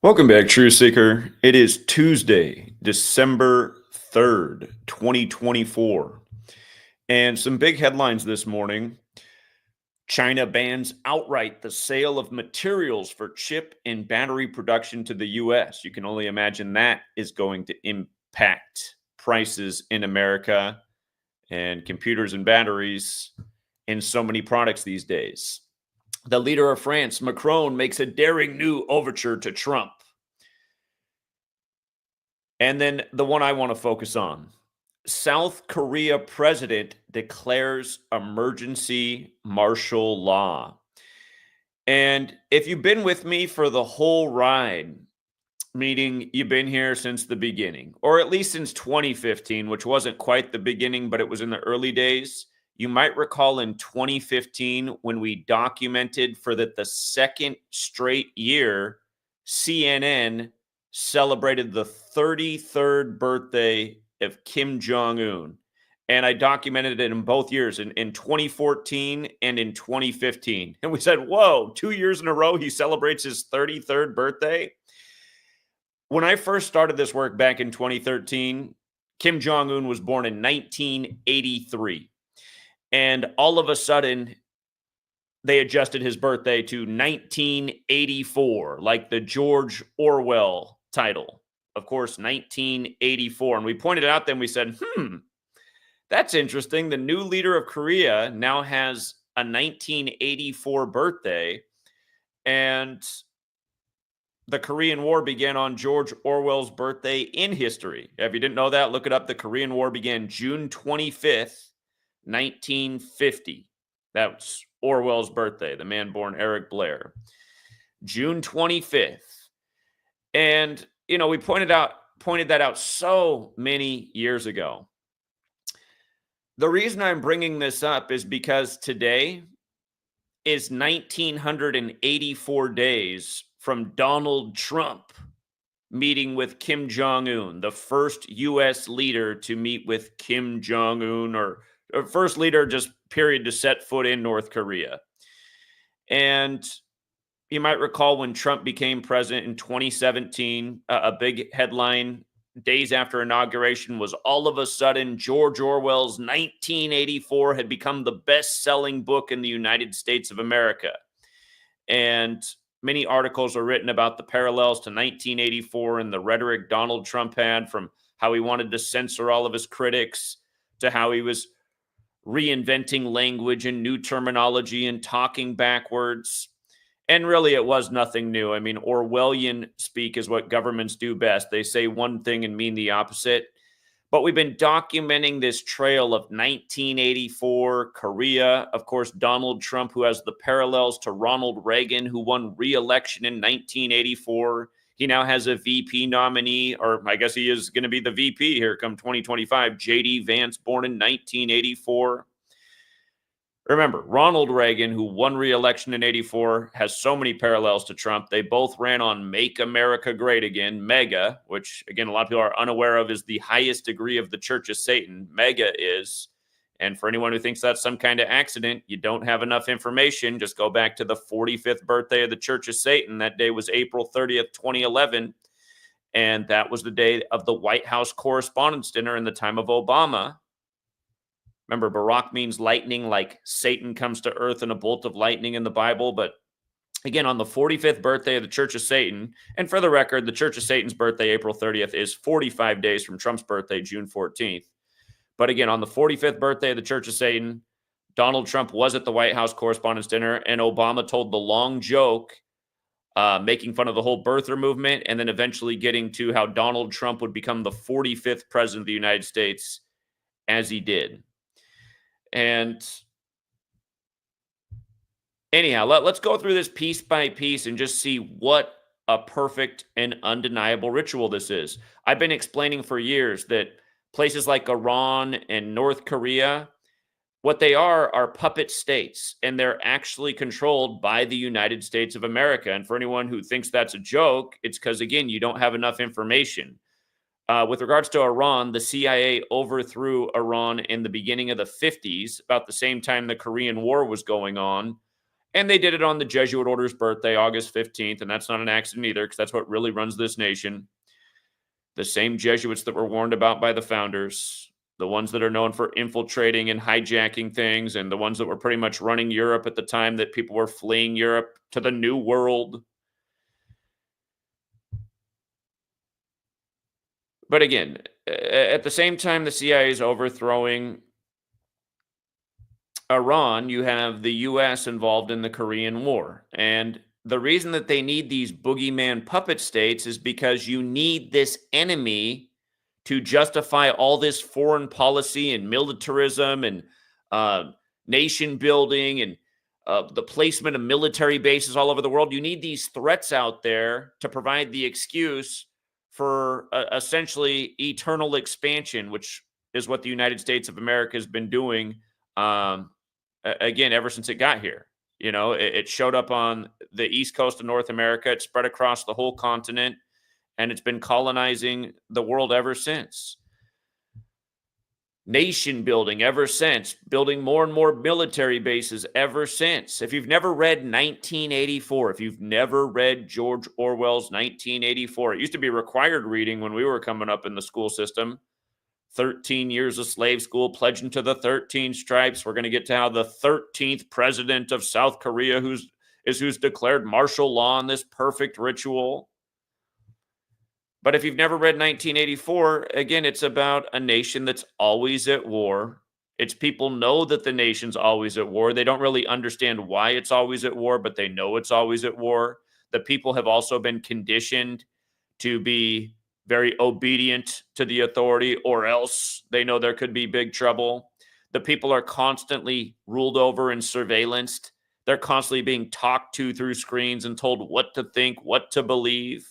Welcome back, True Seeker. It is Tuesday, December 3rd, 2024. And some big headlines this morning. China bans outright the sale of materials for chip and battery production to the U.S. You can only imagine that is going to impact prices in America and computers and batteries in so many products these days. The leader of France, Macron, makes a daring new overture to Trump. And then the one I want to focus on. South Korea president declares emergency martial law. And if you've been with me for the whole ride, meaning you've been here since the beginning, or at least since 2015, which wasn't quite the beginning, but it was in the early days, you might recall in 2015 when we documented for the second straight year, CNN celebrated the 33rd birthday of Kim Jong-un. And I documented it in both years, in 2014 and in 2015. And we said, whoa, 2 years in a row, he celebrates his 33rd birthday. When I first started this work back in 2013, Kim Jong-un was born in 1983. And all of a sudden, they adjusted his birthday to 1984, like the George Orwell title. Of course, 1984. And we pointed out then, we said, that's interesting. The new leader of Korea now has a 1984 birthday. And the Korean War began on George Orwell's birthday in history. If you didn't know that, look it up. The Korean War began June 25th, 1950. That was Orwell's birthday, the man born Eric Blair. June 25th. And, we pointed that out so many years ago. The reason I'm bringing this up is because today is 1984 days from Donald Trump meeting with Kim Jong-un, the first U.S. leader to meet with Kim Jong-un, or first leader just period to set foot in North Korea. And you might recall when Trump became president in 2017, a big headline days after inauguration was all of a sudden George Orwell's 1984 had become the best-selling book in the United States of America. And many articles are written about the parallels to 1984 and the rhetoric Donald Trump had, from how he wanted to censor all of his critics to how he was reinventing language and new terminology and talking backwards. And really, it was nothing new. I mean, Orwellian speak is what governments do best. They say one thing and mean the opposite. But we've been documenting this trail of 1984, Korea, of course, Donald Trump, who has the parallels to Ronald Reagan, who won re-election in 1984. He now has a VP nominee, or I guess he is going to be the VP here come 2025, J.D. Vance, born in 1984. Remember, Ronald Reagan, who won re-election in 84, has so many parallels to Trump. They both ran on Make America Great Again, MEGA, which, again, a lot of people are unaware of, is the highest degree of the Church of Satan. MEGA is. And for anyone who thinks that's some kind of accident, you don't have enough information. Just go back to the 45th birthday of the Church of Satan. That day was April 30th, 2011. And that was the day of the White House Correspondents' Dinner in the time of Obama. Remember, Barak means lightning, like Satan comes to earth in a bolt of lightning in the Bible. But again, on the 45th birthday of the Church of Satan, and for the record, the Church of Satan's birthday, April 30th, is 45 days from Trump's birthday, June 14th. But again, on the 45th birthday of the Church of Satan, Donald Trump was at the White House Correspondents' Dinner, and Obama told the long joke, making fun of the whole birther movement, and then eventually getting to how Donald Trump would become the 45th president of the United States, as he did. And anyhow, let's go through this piece by piece and just see what a perfect and undeniable ritual this is. I've been explaining for years that places like Iran and North Korea, what they are puppet states, and they're actually controlled by the United States of America. And for anyone who thinks that's a joke, it's because, again, you don't have enough information. With regards to Iran, the CIA overthrew Iran in the beginning of the 50s, about the same time the Korean War was going on. And they did it on the Jesuit order's birthday, August 15th, and that's not an accident either, because that's what really runs this nation. The same Jesuits that were warned about by the founders, the ones that are known for infiltrating and hijacking things, and the ones that were pretty much running Europe at the time that people were fleeing Europe to the New World. But again, at the same time the CIA is overthrowing Iran, you have the US involved in the Korean War. And the reason that they need these boogeyman puppet states is because you need this enemy to justify all this foreign policy and militarism and nation building and the placement of military bases all over the world. You need these threats out there to provide the excuse for essentially eternal expansion, which is what the United States of America has been doing again ever since it got here. You know, it showed up on the east coast of North America. It spread across the whole continent, and it's been colonizing the world ever since. Nation building ever since, building more and more military bases ever since. If you've never read 1984, if you've never read George Orwell's 1984, it used to be required reading when we were coming up in the school system. 13 years of slave school, pledging to the 13 stripes. We're going to get to how the 13th president of South Korea, who's declared martial law on this perfect ritual. But if you've never read 1984, again, it's about a nation that's always at war. It's people know that the nation's always at war. They don't really understand why it's always at war, but they know it's always at war. The people have also been conditioned to be very obedient to the authority, or else they know there could be big trouble. The people are constantly ruled over and surveillanced. They're constantly being talked to through screens and told what to think, what to believe.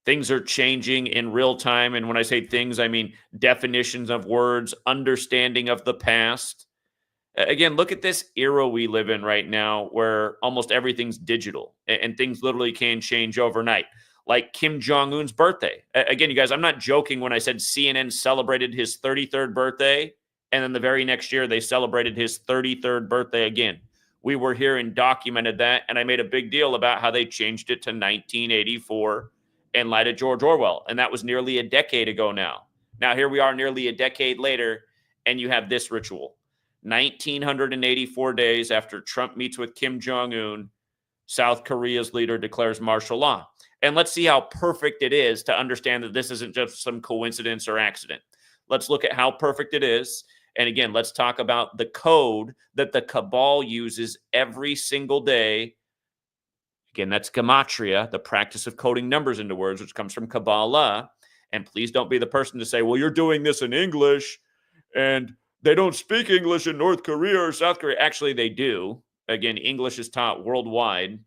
Things are changing in real time. And when I say things, I mean definitions of words, understanding of the past. Again, look at this era we live in right now where almost everything's digital and things literally can change overnight. Like Kim Jong-un's birthday. Again, you guys, I'm not joking when I said CNN celebrated his 33rd birthday, and then the very next year they celebrated his 33rd birthday again. We were here and documented that, and I made a big deal about how they changed it to 1984 in light of George Orwell, and that was nearly a decade ago now. Now, here we are nearly a decade later, and you have this ritual. 1,984 days after Trump meets with Kim Jong-un, South Korea's leader declares martial law. And let's see how perfect it is to understand that this isn't just some coincidence or accident. Let's look at how perfect it is. And again, let's talk about the code that the cabal uses every single day. Again, that's gematria, the practice of coding numbers into words, which comes from Kabbalah. And please don't be the person to say, well, you're doing this in English, and they don't speak English in North Korea or South Korea. Actually, they do. Again, English is taught worldwide.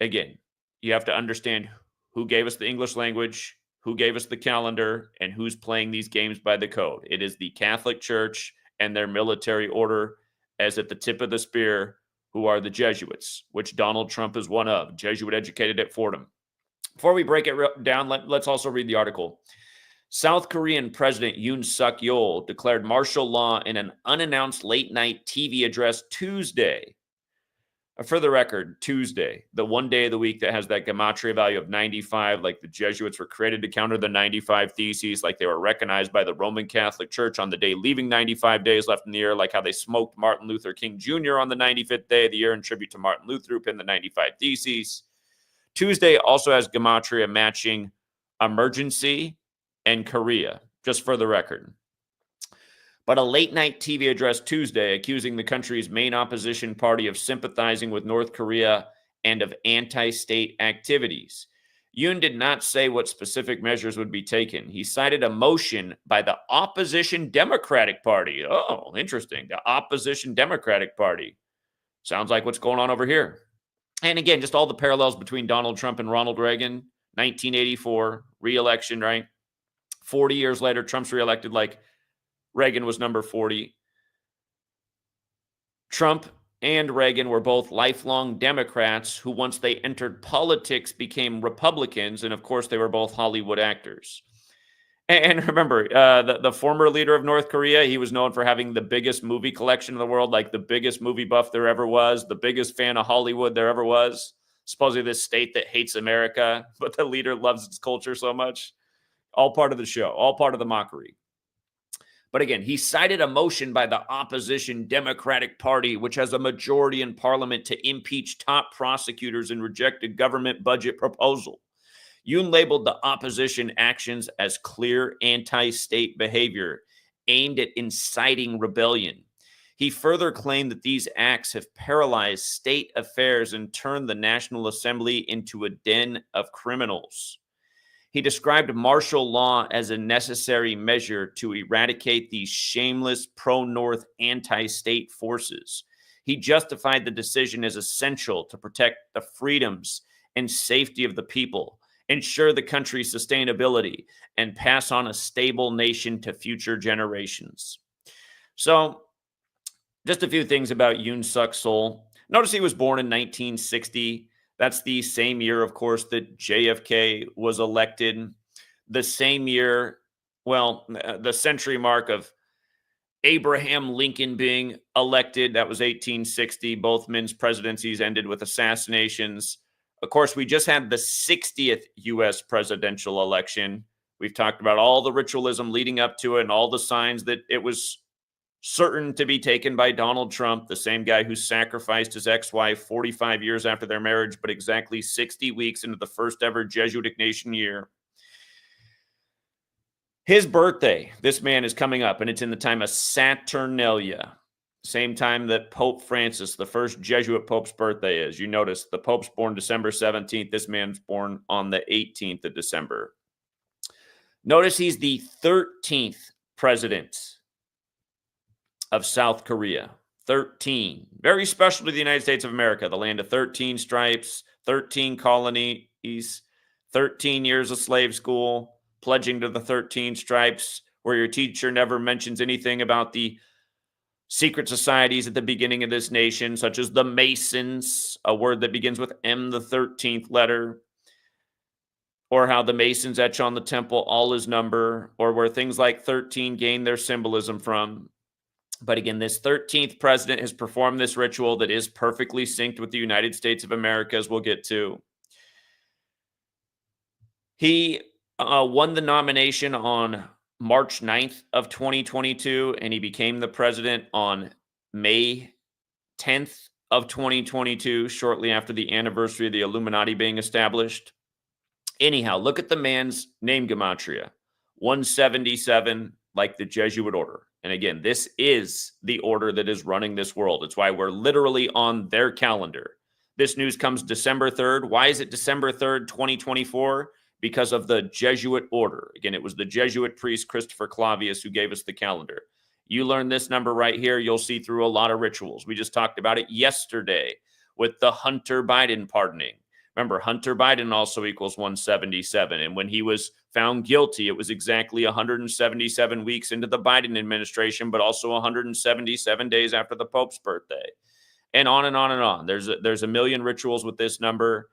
Again, you have to understand who gave us the English language, who gave us the calendar, and who's playing these games by the code. It is the Catholic Church and their military order, as at the tip of the spear, who are the Jesuits, which Donald Trump is one of, Jesuit educated at Fordham. Before we break it down, let's also read the article. South Korean President Yoon Suk-yeol declared martial law in an unannounced late-night TV address Tuesday. For the record, Tuesday, the one day of the week that has that gematria value of 95, like the Jesuits were created to counter the 95 Theses, like they were recognized by the Roman Catholic Church on the day leaving 95 days left in the year, like how they smoked Martin Luther King Jr. on the 95th day of the year in tribute to Martin Luther, who penned the 95 Theses. Tuesday also has gematria matching emergency and Korea, just for the record. But a late-night TV address Tuesday accusing the country's main opposition party of sympathizing with North Korea and of anti-state activities. Yoon did not say what specific measures would be taken. He cited a motion by the opposition Democratic Party. Oh, interesting. The opposition Democratic Party. Sounds like what's going on over here. And again, just all the parallels between Donald Trump and Ronald Reagan. 1984, re-election, right? 40 years later, Trump's reelected like Reagan was number 40. Trump and Reagan were both lifelong Democrats who, once they entered politics, became Republicans. And of course, they were both Hollywood actors. And remember, the former leader of North Korea, he was known for having the biggest movie collection in the world, like the biggest movie buff there ever was, the biggest fan of Hollywood there ever was. Supposedly this state that hates America, but the leader loves its culture so much. All part of the show, all part of the mockery. But again, he cited a motion by the opposition Democratic Party, which has a majority in parliament, to impeach top prosecutors and reject a government budget proposal. Yoon labeled the opposition actions as clear anti-state behavior aimed at inciting rebellion. He further claimed that these acts have paralyzed state affairs and turned the National Assembly into a den of criminals. He described martial law as a necessary measure to eradicate these shameless pro-North anti-state forces. He justified the decision as essential to protect the freedoms and safety of the people, ensure the country's sustainability, and pass on a stable nation to future generations. So, just a few things about Yoon Suk Yeol. Notice he was born in 1960. That's the same year, of course, that JFK was elected. The same year, well, the century mark of Abraham Lincoln being elected. That was 1860. Both men's presidencies ended with assassinations. Of course, we just had the 60th U.S. presidential election. We've talked about all the ritualism leading up to it and all the signs that it was certain to be taken by Donald Trump, the same guy who sacrificed his ex-wife 45 years after their marriage, but exactly 60 weeks into the first ever Jesuitic nation year. His birthday, this man, is coming up, and it's in the time of Saturnalia. Same time that Pope Francis, the first Jesuit Pope's birthday is. You notice the Pope's born December 17th. This man's born on the 18th of December. Notice he's the 13th president of South Korea. 13. Very special to the United States of America, the land of 13 stripes, 13 colonies, 13 years of slave school, pledging to the 13 stripes, where your teacher never mentions anything about the secret societies at the beginning of this nation, such as the Masons, a word that begins with M, the 13th letter, or how the Masons etch on the temple all his number, or where things like 13 gain their symbolism from. But again, this 13th president has performed this ritual that is perfectly synced with the United States of America, as we'll get to. He won the nomination on March 9th of 2022, and he became the president on May 10th of 2022, shortly after the anniversary of the Illuminati being established. Anyhow, look at the man's name gematria, 177, like the Jesuit order. And again, this is the order that is running this world. It's why we're literally on their calendar. This news comes December 3rd. Why is it December 3rd, 2024? Because of the Jesuit order. Again, it was the Jesuit priest Christopher Clavius who gave us the calendar. You learn this number right here, you'll see through a lot of rituals. We just talked about it yesterday with the Hunter Biden pardoning. Remember, Hunter Biden also equals 177. And when he was found guilty, it was exactly 177 weeks into the Biden administration, but also 177 days after the Pope's birthday. And on and on and on. There's a million rituals with this number.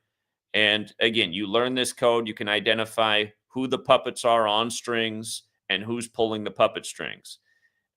And again, you learn this code, you can identify who the puppets are on strings and who's pulling the puppet strings.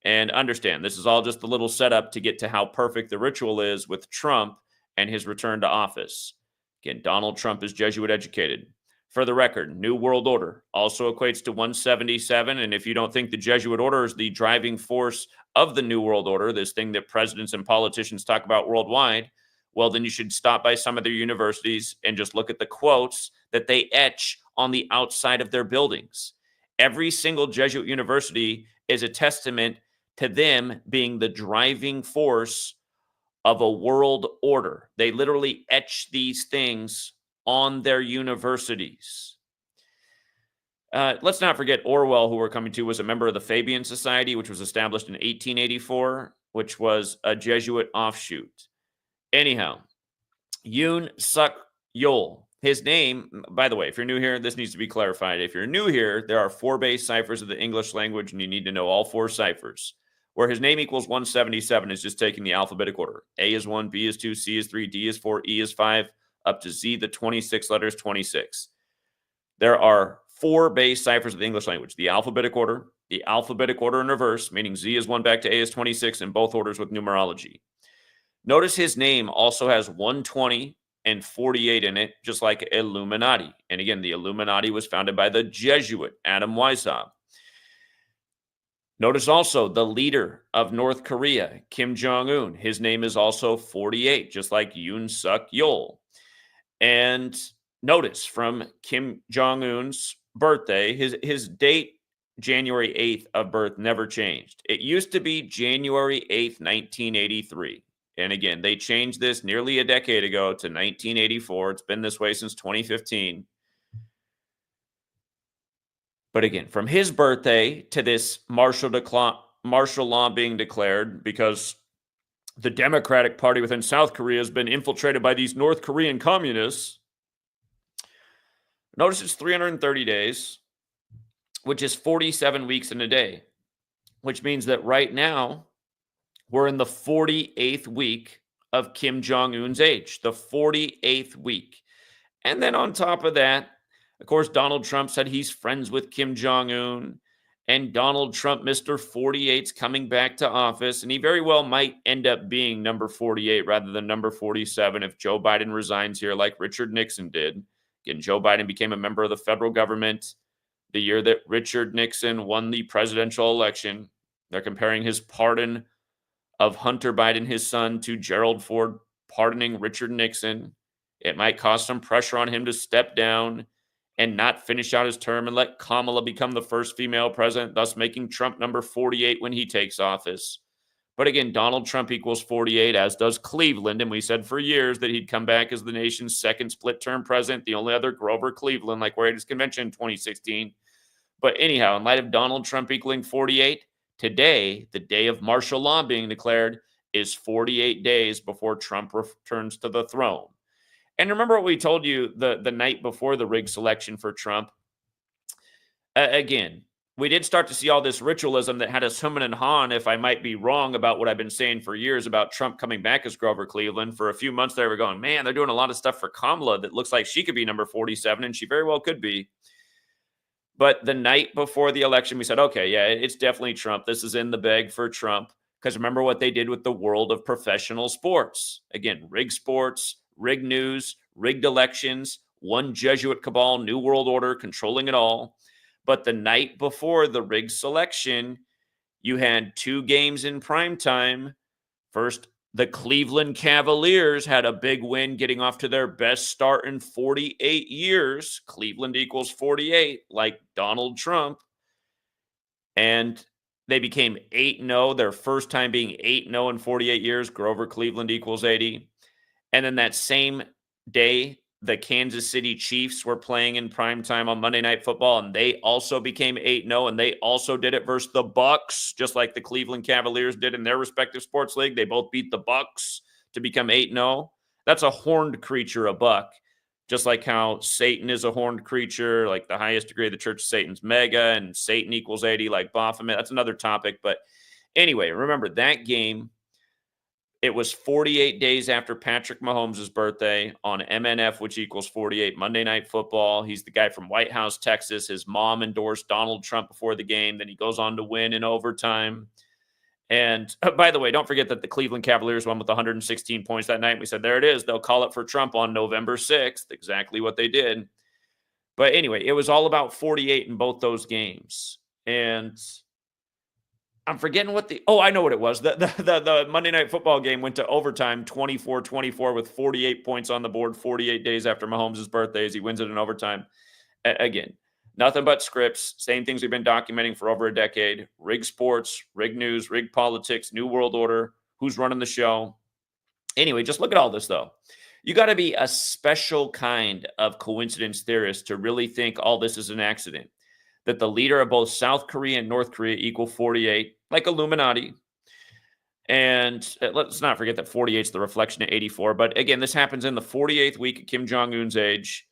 And understand, this is all just a little setup to get to how perfect the ritual is with Trump and his return to office. Again, Donald Trump is Jesuit educated. For the record, New World Order also equates to 177. And if you don't think the Jesuit order is the driving force of the New World Order, this thing that presidents and politicians talk about worldwide, well, then you should stop by some of their universities and just look at the quotes that they etch on the outside of their buildings. Every single Jesuit university is a testament to them being the driving force of a world order. They literally etch these things on their universities. Let's not forget Orwell, who we're coming to, was a member of the Fabian Society, which was established in 1884, which was a Jesuit offshoot. Anyhow, Yoon Suk Yeol. His name, by the way, if you're new here, this needs to be clarified. If you're new here, there are 4 base ciphers of the English language, and you need to know all 4 ciphers. Where his name equals 177 is just taking the alphabetic order. A is 1, B is 2, C is 3, D is 4, E is 5, up to Z, the 26 letters, 26. There are 4 base ciphers of the English language: the alphabetic order in reverse, meaning Z is 1 back to A is 26 in both orders with numerology. Notice his name also has 120 and 48 in it, just like Illuminati. And again, the Illuminati was founded by the Jesuit Adam Weishaupt. Notice also the leader of North Korea, Kim Jong-un. His name is also 48, just like Yoon Suk Yeol. And notice from Kim Jong-un's birthday, his date, January 8th of birth, never changed. It used to be January 8th, 1983. And again, they changed this nearly a decade ago to 1984. It's been this way since 2015. But again, from his birthday to this martial law being declared because the Democratic Party within South Korea has been infiltrated by these North Korean communists. Notice it's 330 days, which is 47 weeks in a day, which means that right now we're in the 48th week of Kim Jong-un's age, the 48th week. And then on top of that, of course, Donald Trump said he's friends with Kim Jong-un, and Donald Trump, Mr. 48's coming back to office, and he very well might end up being number 48 rather than number 47 if Joe Biden resigns here like Richard Nixon did. Again, Joe Biden became a member of the federal government the year that Richard Nixon won the presidential election. They're comparing his pardon of Hunter Biden, his son, to Gerald Ford pardoning Richard Nixon. It might cause some pressure on him to step down and not finish out his term and let Kamala become the first female president, thus making Trump number 48 when he takes office. But again, Donald Trump equals 48, as does Cleveland. And we said for years that he'd come back as the nation's second split-term president, the only other Grover Cleveland, like we're at his convention in 2016. But anyhow, in light of Donald Trump equaling 48, today, the day of martial law being declared, is 48 days before Trump returns to the throne. And remember what we told you the night before the rigged selection for Trump? Again, we did start to see all this ritualism that had us humming and hawing, if I might be wrong about what I've been saying for years about Trump coming back as Grover Cleveland. For a few months there, we're going, man, they're doing a lot of stuff for Kamala that looks like she could be number 47, and she very well could be. But the night before the election, we said, okay, yeah, it's definitely Trump. This is in the bag for Trump. Because remember what they did with the world of professional sports. Again, rigged sports, rigged news, rigged elections, one Jesuit cabal, New World Order controlling it all. But the night before the rigged selection, you had 2 games in prime time. First, the Cleveland Cavaliers had a big win, getting off to their best start in 48 years. Cleveland equals 48, like Donald Trump. And they became 8-0, their first time being 8-0 in 48 years. Grover Cleveland equals 80. And then that same day, the Kansas City Chiefs were playing in primetime on Monday Night Football, and they also became 8-0, and they also did it versus the Bucks, just like the Cleveland Cavaliers did in their respective sports league. They both beat the Bucks to become 8-0. That's a horned creature, a buck. Just like how Satan is a horned creature, like the highest degree of the church of Satan's mega, and Satan equals 80, like Baphomet. That's another topic. But anyway, remember that game. It was 48 days after Patrick Mahomes' birthday on MNF, which equals 48, Monday Night Football. He's the guy from White House, Texas. His mom endorsed Donald Trump before the game. Then he goes on to win in overtime. And by the way, don't forget that the Cleveland Cavaliers won with 116 points that night. We said, there it is. They'll call it for Trump on November 6th. Exactly what they did. But anyway, it was all about 48 in both those games. And I'm forgetting what I know what it was. The Monday Night Football game went to overtime, 24-24 with 48 points on the board, 48 days after Mahomes' birthday as he wins it in overtime. Again, nothing but scripts, same things we've been documenting for over a decade. Rigged sports, rigged news, rigged politics, New World Order, who's running the show. Anyway, just look at all this, though. You got to be a special kind of coincidence theorist to really think all this is an accident. That the leader of both South Korea and North Korea equal 48, like Illuminati. And let's not forget that 48 is the reflection of 84. But again, this happens in the 48th week of Kim Jong-un's age,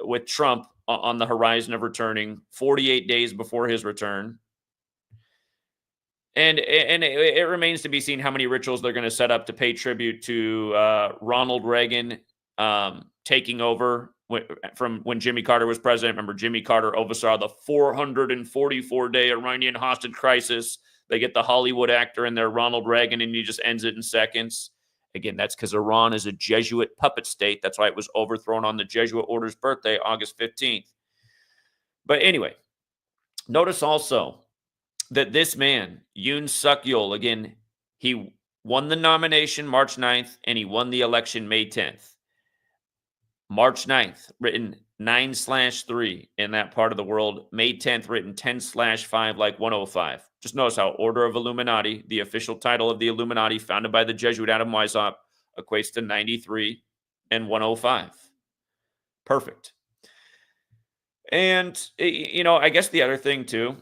with Trump on the horizon of returning 48 days before his return. And it remains to be seen how many rituals they're going to set up to pay tribute to Ronald Reagan taking over from when Jimmy Carter was president. Remember, Jimmy Carter oversaw the 444-day Iranian hostage crisis. They get the Hollywood actor in there, Ronald Reagan, and he just ends it in seconds. Again, that's because Iran is a Jesuit puppet state. That's why it was overthrown on the Jesuit order's birthday, August 15th. But anyway, notice also that this man, Yoon Suk Yeol, again, he won the nomination March 9th, and he won the election May 10th. March 9th, written 9/3 in that part of the world. May 10th, written 10/5 like 105. Just notice how Order of Illuminati, the official title of the Illuminati founded by the Jesuit Adam Weishaupt, equates to 93 and 105. Perfect. And, I guess the other thing, too,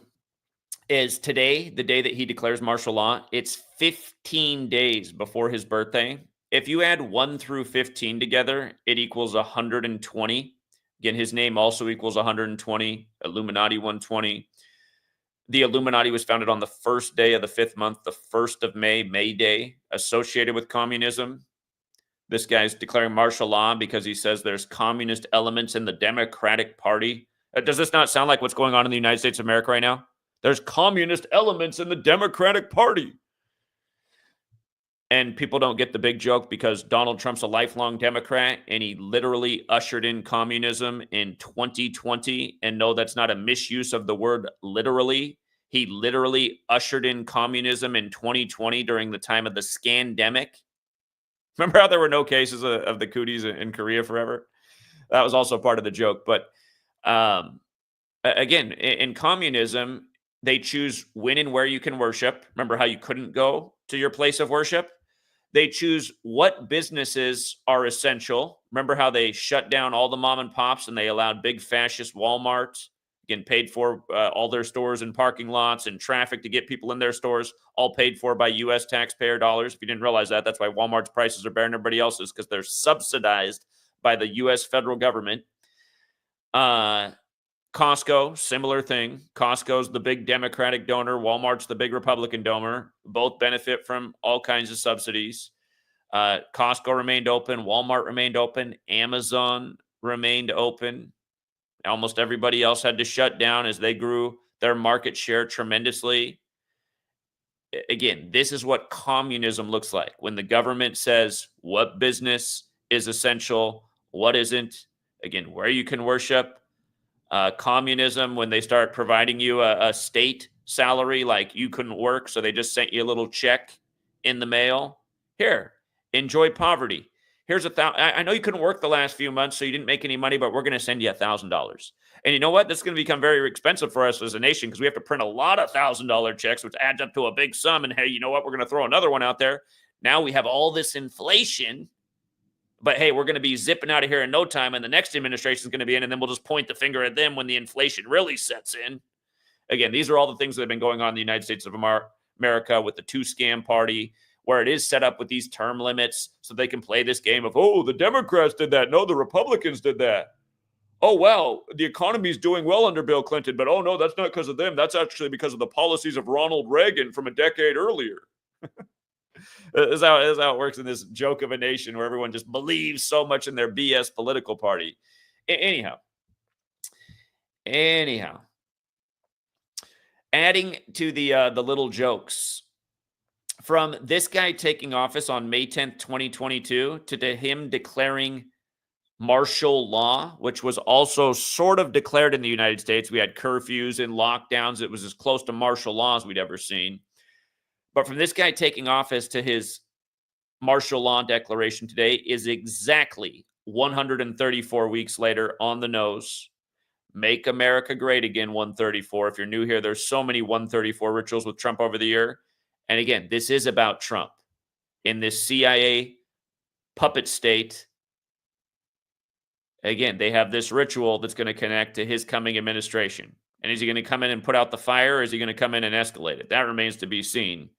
is today, the day that he declares martial law, it's 15 days before his birthday. If you add 1 through 15 together, it equals 120. Again, his name also equals 120, Illuminati 120. The Illuminati was founded on the first day of the 5th month, the 1st of May, May Day, associated with communism. This guy's declaring martial law because he says there's communist elements in the Democratic Party. Does this not sound like what's going on in the United States of America right now? There's communist elements in the Democratic Party. And people don't get the big joke because Donald Trump's a lifelong Democrat and he literally ushered in communism in 2020. And no, that's not a misuse of the word literally. He literally ushered in communism in 2020 during the time of the scandemic. Remember how there were no cases of the cooties in Korea forever? That was also part of the joke. But again, in communism, they choose when and where you can worship. Remember how you couldn't go to your place of worship? They choose what businesses are essential. Remember how they shut down all the mom and pops and they allowed big fascist Walmarts, again, paid for all their stores and parking lots and traffic to get people in their stores, all paid for by U.S. taxpayer dollars. If you didn't realize that, that's why Walmart's prices are better than everybody else's, because they're subsidized by the U.S. federal government. Costco, similar thing. Costco's the big Democratic donor. Walmart's the big Republican donor. Both benefit from all kinds of subsidies. Costco remained open. Walmart remained open. Amazon remained open. Almost everybody else had to shut down as they grew their market share tremendously. Again, this is what communism looks like. When the government says what business is essential, what isn't. Again, where you can worship. Communism, when they start providing you a state salary, like you couldn't work, so they just sent you a little check in the mail. Here, enjoy poverty. Here's I know you couldn't work the last few months, so you didn't make any money, but we're going to send you $1,000. And you know what? That's going to become very expensive for us as a nation because we have to print a lot of $1,000 checks, which adds up to a big sum. And hey, you know what? We're going to throw another one out there. Now we have all this inflation. But hey, we're going to be zipping out of here in no time, and the next administration is going to be in, and then we'll just point the finger at them when the inflation really sets in. Again, these are all the things that have been going on in the United States of America with the two-scam party, where it is set up with these term limits so they can play this game of, oh, the Democrats did that. No, the Republicans did that. Oh, wow, the economy is doing well under Bill Clinton, but oh, no, that's not because of them. That's actually because of the policies of Ronald Reagan from a decade earlier. This is how it works in this joke of a nation where everyone just believes so much in their BS political party. Anyhow, adding to the little jokes, from this guy taking office on May 10th, 2022, to him declaring martial law, which was also sort of declared in the United States. We had curfews and lockdowns. It was as close to martial law as we'd ever seen. But from this guy taking office to his martial law declaration today is exactly 134 weeks later, on the nose. Make America Great Again, 134. If you're new here, there's so many 134 rituals with Trump over the year. And again, this is about Trump. In this CIA puppet state, again, they have this ritual that's going to connect to his coming administration. And is he going to come in and put out the fire, or is he going to come in and escalate it? That remains to be seen.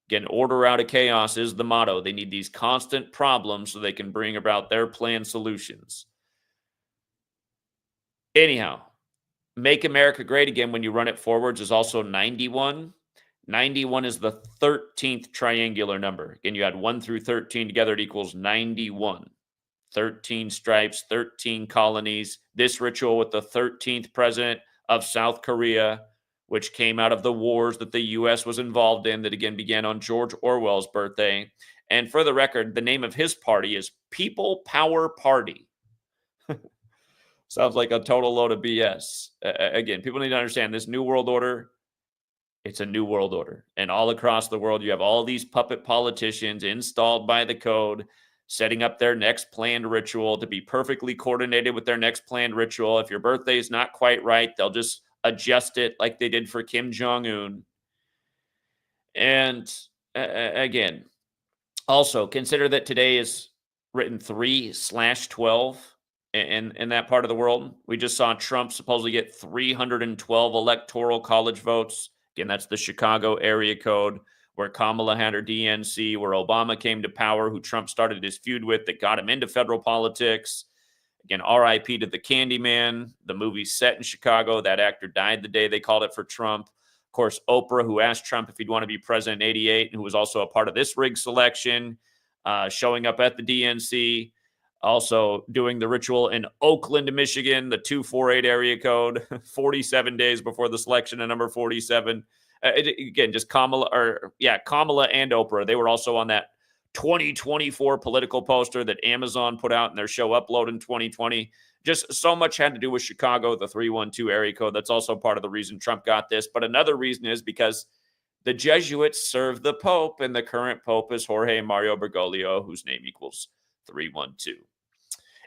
Again, order out of chaos is the motto. They need these constant problems so they can bring about their planned solutions. Anyhow, Make America Great Again, when you run it forwards, is also 91. 91 is the 13th triangular number. Again, you add 1 through 13 together, it equals 91. 13 stripes, 13 colonies. This ritual with the 13th president of South Korea, which came out of the wars that the U.S. was involved in, that again began on George Orwell's birthday. And for the record, the name of his party is People Power Party. Sounds like a total load of BS. Again, people need to understand this new world order. It's a new world order. And all across the world, you have all these puppet politicians installed by the code, setting up their next planned ritual to be perfectly coordinated with their next planned ritual. If your birthday is not quite right, they'll just adjust it like they did for Kim Jong-un. And again, also consider that today is written 3/12 in that part of the world. We just saw Trump supposedly get 312 electoral college votes. Again, that's the Chicago area code where Kamala had her DNC, where Obama came to power, who Trump started his feud with that got him into federal politics. Again, RIP to the Candyman. The movie's set in Chicago. That actor died the day they called it for Trump. Of course, Oprah, who asked Trump if he'd want to be president in 88, and who was also a part of this rigged selection, showing up at the DNC, also doing the ritual in Oakland, Michigan, the 248 area code, 47 days before the selection of number 47. Again, just Kamala and Oprah. They were also on that 2024 political poster that Amazon put out in their show Upload in 2020. Just so much had to do with Chicago, the 312 area code. That's also part of the reason Trump got this. But another reason is because the Jesuits serve the Pope, and the current Pope is Jorge Mario Bergoglio, whose name equals 312.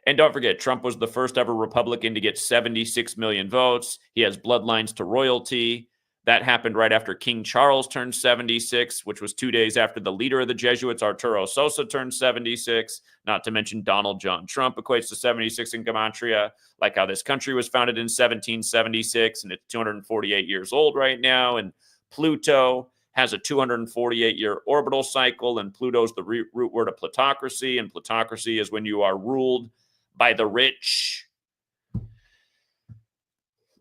And don't forget, Trump was the first ever Republican to get 76 million votes. He has bloodlines to royalty. That happened right after King Charles turned 76, which was 2 days after the leader of the Jesuits, Arturo Sosa, turned 76. Not to mention Donald John Trump equates to 76 in Gematria, like how this country was founded in 1776, and it's 248 years old right now. And Pluto has a 248-year orbital cycle, and Pluto's the root word of plutocracy, and plutocracy is when you are ruled by the rich.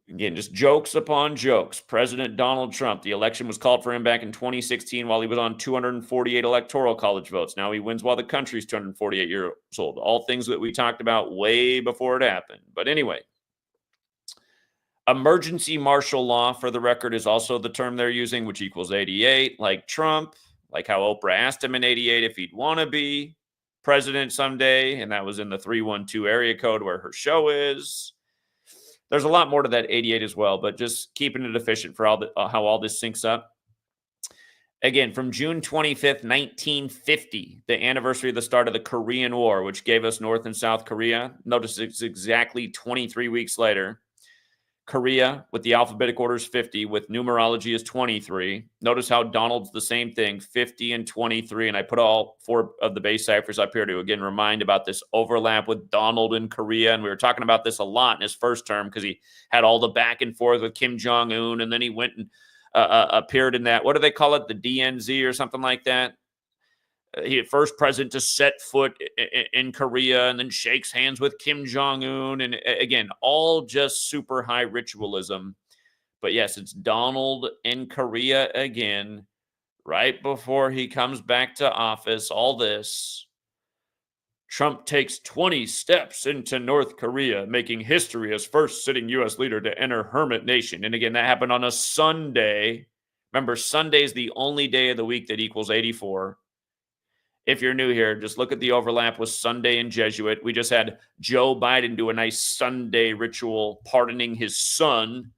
Again, just jokes upon jokes. President Donald Trump, the election was called for him back in 2016 while he was on 248 electoral college votes. Now he wins while the country's 248 years old. All things that we talked about way before it happened. But anyway, emergency martial law, for the record, is also the term they're using, which equals 88, like Trump, like how Oprah asked him in 88 if he'd want to be president someday, and that was in the 312 area code where her show is. There's a lot more to that 88 as well, but just keeping it efficient for how all this syncs up. Again, from June 25th, 1950, the anniversary of the start of the Korean War, which gave us North and South Korea. Notice it's exactly 23 weeks later. Korea, with the alphabetic order, is 50, with numerology is 23. Notice how Donald's the same thing, 50 and 23, and I put all four of the base ciphers up here to, again, remind about this overlap with Donald in Korea, and we were talking about this a lot in his first term because he had all the back and forth with Kim Jong-un, and then he went and appeared in that, what do they call it, the DNZ or something like that? He first president to set foot in Korea, and then shakes hands with Kim Jong-un. And again, all just super high ritualism. But yes, it's Donald in Korea again, right before he comes back to office. All this. Trump takes 20 steps into North Korea, making history as first sitting U.S. leader to enter hermit nation. And again, that happened on a Sunday. Remember, Sunday is the only day of the week that equals 84. If you're new here, just look at the overlap with Sunday and Jesuit. We just had Joe Biden do a nice Sunday ritual pardoning his son.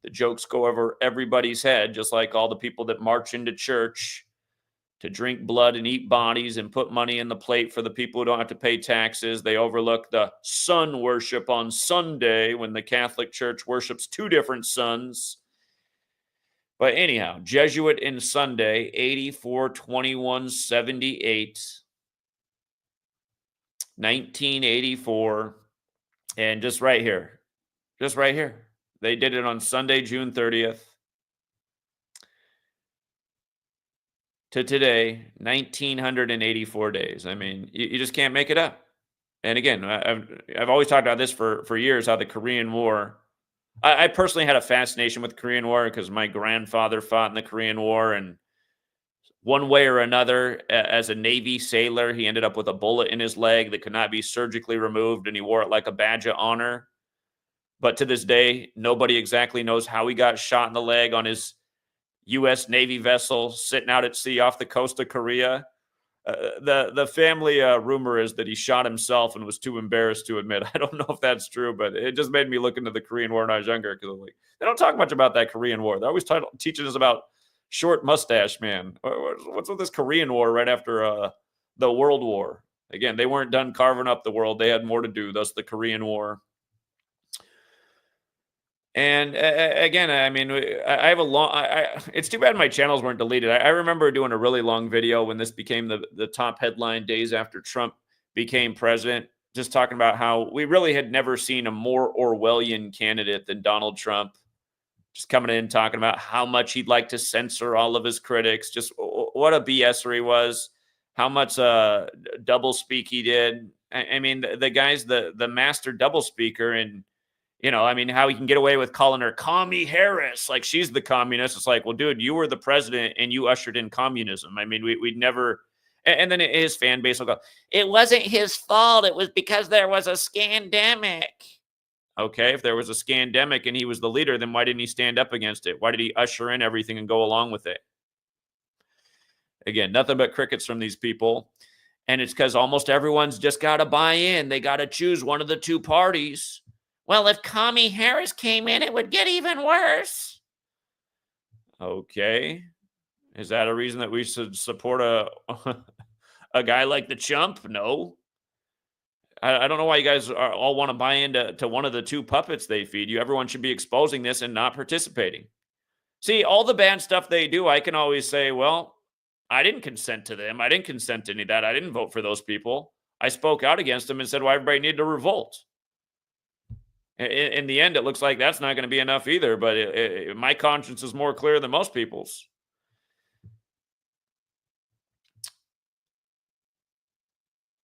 The jokes go over everybody's head, just like all the people that march into church to drink blood and eat bodies and put money in the plate for the people who don't have to pay taxes. They overlook the sun worship on Sunday when the Catholic Church worships two different suns. But anyhow, Jesuit in Sunday, 84, 21, 78, 1984. And just right here, they did it on Sunday, June 30th. To today, 1,984 days. I mean, you just can't make it up. And again, I've always talked about this for years, how the Korean War, I personally had a fascination with the Korean War because my grandfather fought in the Korean War, and one way or another. As a Navy sailor, he ended up with a bullet in his leg that could not be surgically removed, and he wore it like a badge of honor. But to this day, nobody exactly knows how he got shot in the leg on his U.S. Navy vessel sitting out at sea off the coast of Korea. The family rumor is that he shot himself and was too embarrassed to admit. I don't know if that's true, but it just made me look into the Korean War when I was younger, because like, they don't talk much about that Korean War. They're always teaching us about short mustache man. What's with this Korean War right after the World War? Again, they weren't done carving up the world. They had more to do. Thus, the Korean War. And again, I mean, I have a long. It's too bad my channels weren't deleted. I remember doing a really long video when this became the top headline days after Trump became president, just talking about how we really had never seen a more Orwellian candidate than Donald Trump. Just coming in talking about how much he'd like to censor all of his critics. Just what a BSer he was. How much double speak he did. I mean, the guy's the master double speaker. And you know, I mean, how he can get away with calling her Commie Harris, like she's the communist. It's like, well, dude, you were the president and you ushered in communism. I mean, we'd never. And then his fan base will go, it wasn't his fault. It was because there was a scandemic. Okay, if there was a scandemic and he was the leader, then why didn't he stand up against it? Why did he usher in everything and go along with it? Again, nothing but crickets from these people. And it's because almost everyone's just got to buy in. They got to choose one of the two parties. Well, if Commie Harris came in, it would get even worse. Okay. Is that a reason that we should support a guy like the chump? No. I don't know why you guys all want to buy into one of the two puppets they feed you. Everyone should be exposing this and not participating. See, all the bad stuff they do, I can always say, well, I didn't consent to them. I didn't consent to any of that. I didn't vote for those people. I spoke out against them and said, well, everybody needed to revolt. In the end, it looks like that's not going to be enough either, but my conscience is more clear than most people's.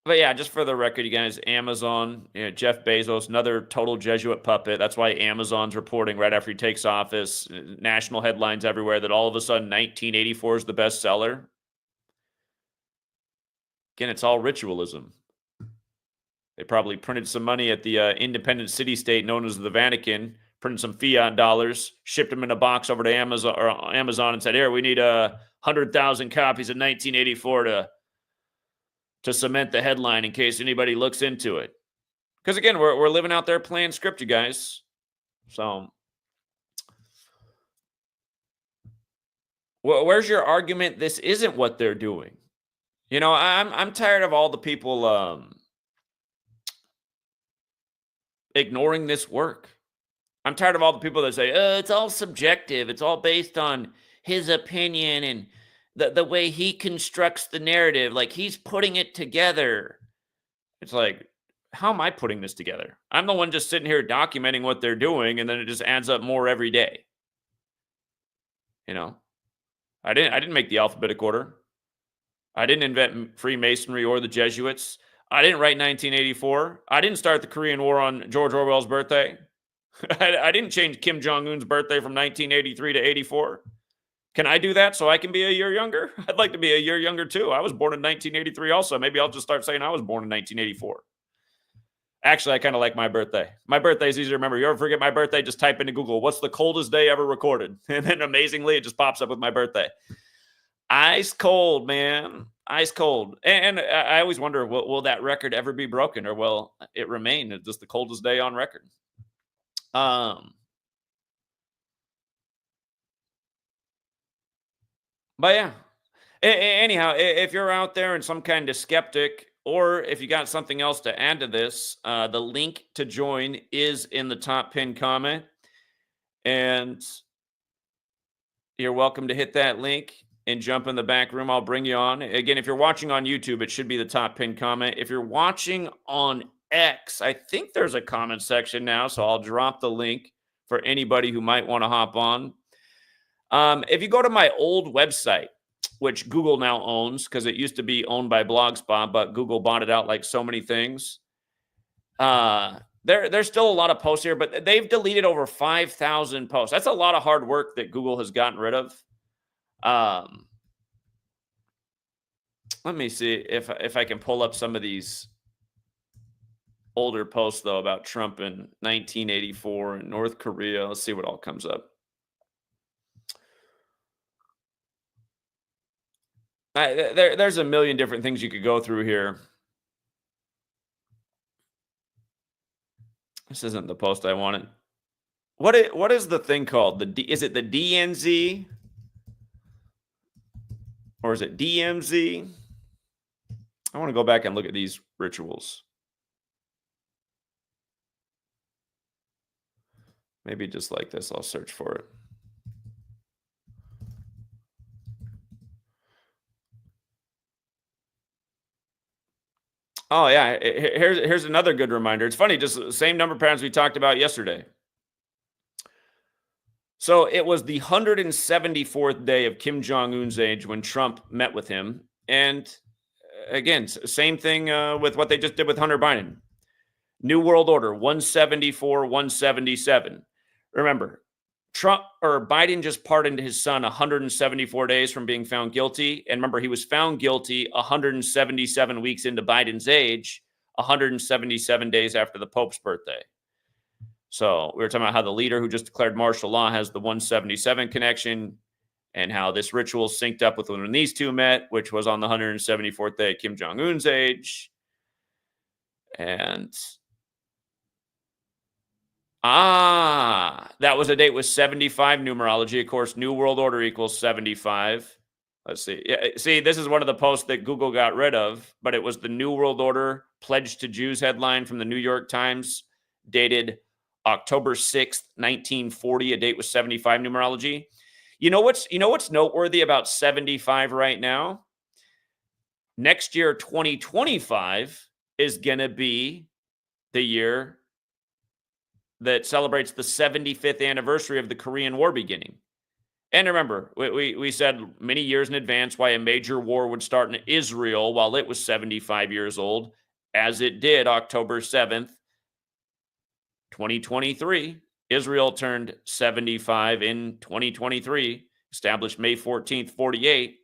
But yeah, just for the record, you guys, Amazon, Jeff Bezos, another total Jesuit puppet. That's why Amazon's reporting right after he takes office, national headlines everywhere, that all of a sudden 1984 is the bestseller. Again, it's all ritualism. They probably printed some money at the independent city-state known as the Vatican, printed some fiat dollars, shipped them in a box over to Amazon and said, here, we need 100,000 copies of 1984 to cement the headline in case anybody looks into it. Because, again, we're living out there playing script, you guys. So, where's your argument this isn't what they're doing? You know, I'm tired of all the people ignoring this work. I'm tired of all the people that say, it's all subjective. It's all based on his opinion and the way he constructs the narrative. Like, he's putting it together. It's like, how am I putting this together? I'm the one just sitting here documenting what they're doing, and then it just adds up more every day. You know, I didn't make the alphabetic order. I didn't invent Freemasonry or the Jesuits. I didn't write 1984. I didn't start the Korean War on George Orwell's birthday. I didn't change Kim Jong-un's birthday from 1983 to 84. Can I do that so I can be a year younger? I'd like to be a year younger too. I was born in 1983 also. Maybe I'll just start saying I was born in 1984. Actually, I kind of like my birthday. My birthday is easy to remember. You ever forget my birthday? Just type into Google, what's the coldest day ever recorded? And then amazingly, it just pops up with my birthday. Ice cold, man. Ice cold. And I always wonder, will that record ever be broken, or will it remain just the coldest day on record? But yeah. Anyhow, if you're out there and some kind of skeptic, or if you got something else to add to this, the link to join is in the top pinned comment. And you're welcome to hit that link and jump in the back room. I'll bring you on. Again, if you're watching on YouTube, it should be the top pinned comment. If you're watching on X, I think there's a comment section now, so I'll drop the link for anybody who might want to hop on. If you go to my old website, which Google now owns, because it used to be owned by Blogspot, but Google bought it out like so many things. There's still a lot of posts here, but they've deleted over 5,000 posts. That's a lot of hard work that Google has gotten rid of. Let me see if I can pull up some of these older posts though about Trump in 1984 and North Korea. Let's see what all comes up. There's a million different things you could go through here. This isn't the post I wanted. What is the thing called? Is it the DNZ? Or is it DMZ? I want to go back and look at these rituals. Maybe just like this, I'll search for it. Oh yeah, here's another good reminder. It's funny, just the same number patterns we talked about yesterday. So it was the 174th day of Kim Jong-un's age when Trump met with him. And again, same thing with what they just did with Hunter Biden. New World Order, 174, 177. Remember, Biden just pardoned his son 174 days from being found guilty. And remember, he was found guilty 177 weeks into Biden's age, 177 days after the Pope's birthday. So we were talking about how the leader who just declared martial law has the 177 connection, and how this ritual synced up with when these two met, which was on the 174th day of Kim Jong-un's age. And that was a date with 75 numerology. Of course, New World Order equals 75. Let's see. Yeah, see, this is one of the posts that Google got rid of, but it was the New World Order Pledge to Jews headline from the New York Times, dated October 6th, 1940, a date with 75 numerology. You know what's noteworthy about 75 right now? Next year, 2025, is going to be the year that celebrates the 75th anniversary of the Korean War beginning. And remember, we said many years in advance why a major war would start in Israel while it was 75 years old, as it did October 7th, 2023. Israel turned 75 in 2023, established May 14th, 48.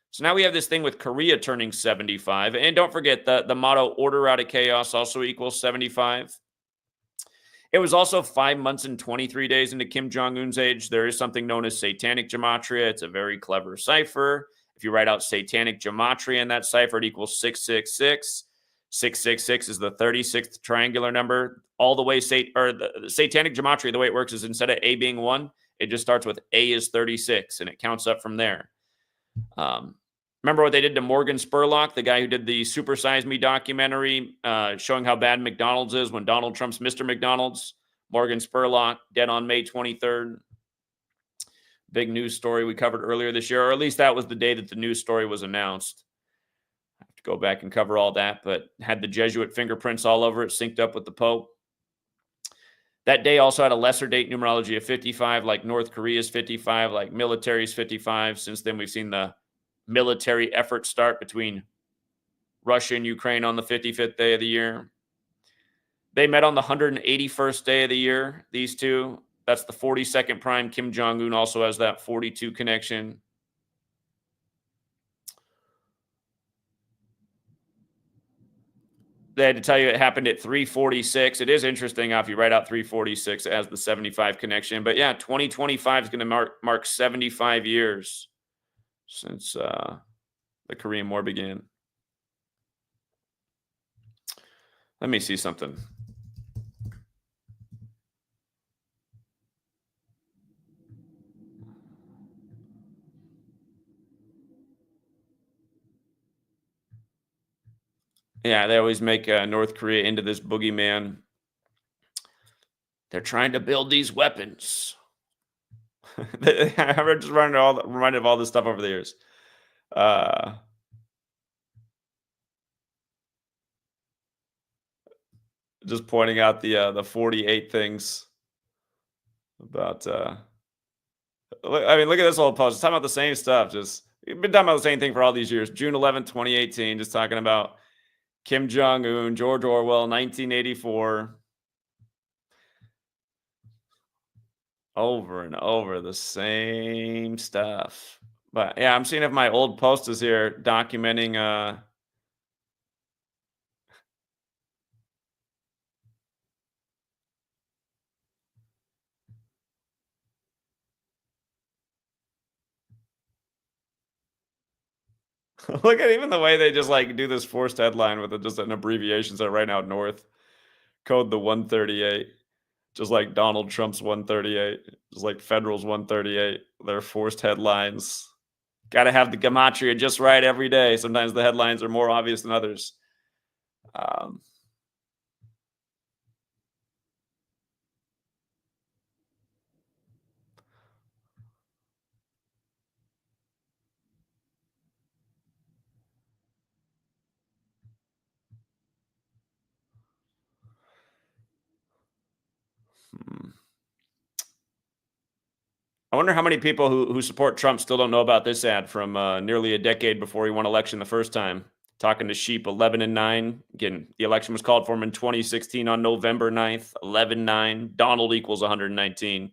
So now we have this thing with Korea turning 75. And don't forget the motto, order out of chaos, also equals 75. It was also 5 months and 23 days into Kim Jong-un's age. There is something known as satanic gematria. It's a very clever cipher. If you write out satanic gematria in that cipher, it equals 666. 666 is the 36th triangular number. All the way, the satanic gematria, the way it works is instead of A being 1, it just starts with A is 36, and it counts up from there. Remember what they did to Morgan Spurlock, the guy who did the Super Size Me documentary showing how bad McDonald's is when Donald Trump's Mr. McDonald's? Morgan Spurlock, dead on May 23rd. Big news story we covered earlier this year, or at least that was the day that the news story was announced. I have to go back and cover all that, but had the Jesuit fingerprints all over it, synced up with the Pope. That day also had a lesser date numerology of 55, like North Korea's 55, like military's 55. Since then, we've seen the military effort start between Russia and Ukraine on the 55th day of the year. They met on the 181st day of the year, these two. That's the 42nd prime. Kim Jong-un also has that 42 connection. They had to tell you it happened at 346. It is interesting how if you write out 346, it has the 75 connection. But yeah, 2025 is going to mark 75 years since the Korean War began. Let me see something. Yeah, they always make North Korea into this boogeyman. They're trying to build these weapons. I'm just reminded of all this stuff over the years. Just pointing out the 48 things about. I mean, look at this whole post. It's talking about the same stuff. We've been talking about the same thing for all these years. June 11th, 2018. Just talking about Kim Jong-un, George Orwell, 1984. Over and over the same stuff. But yeah, I'm seeing if my old post is here documenting look at even the way they just like do this forced headline with just an abbreviation. So right now north code the 138, just like Donald Trump's 138, just like Federal's 138. They're forced headlines. Got to have the gematria just right every day. Sometimes the headlines are more obvious than others. Um, hmm. I wonder how many people who support Trump still don't know about this ad from nearly a decade before he won election the first time. Talking to sheep 11 and 9. Again, the election was called for him in 2016 on November 9th, 11-9. Donald equals 119.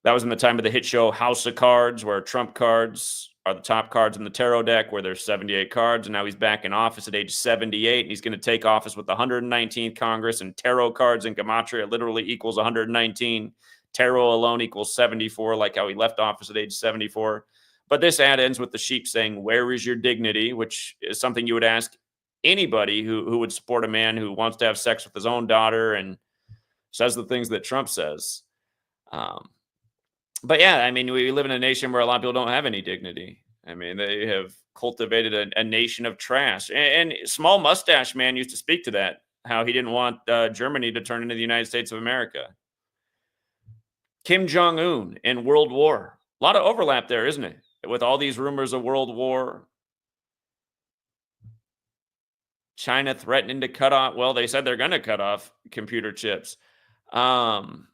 That was in the time of the hit show House of Cards, where Trump cards are the top cards in the tarot deck, where there's 78 cards. And now he's back in office at age 78, and he's going to take office with the 119th Congress. And tarot cards in Gematria literally equals 119. Tarot alone equals 74, like how he left office at age 74. But this ad ends with the sheep saying, "Where is your dignity?" which is something you would ask anybody who would support a man who wants to have sex with his own daughter and says the things that Trump says. Um, but yeah, I mean, we live in a nation where a lot of people don't have any dignity. I mean, they have cultivated a nation of trash. And Small Mustache Man used to speak to that, how he didn't want Germany to turn into the United States of America. Kim Jong Un in World War. A lot of overlap there, isn't it? With all these rumors of World War, China threatening to cut off, well, they said they're going to cut off computer chips. Um,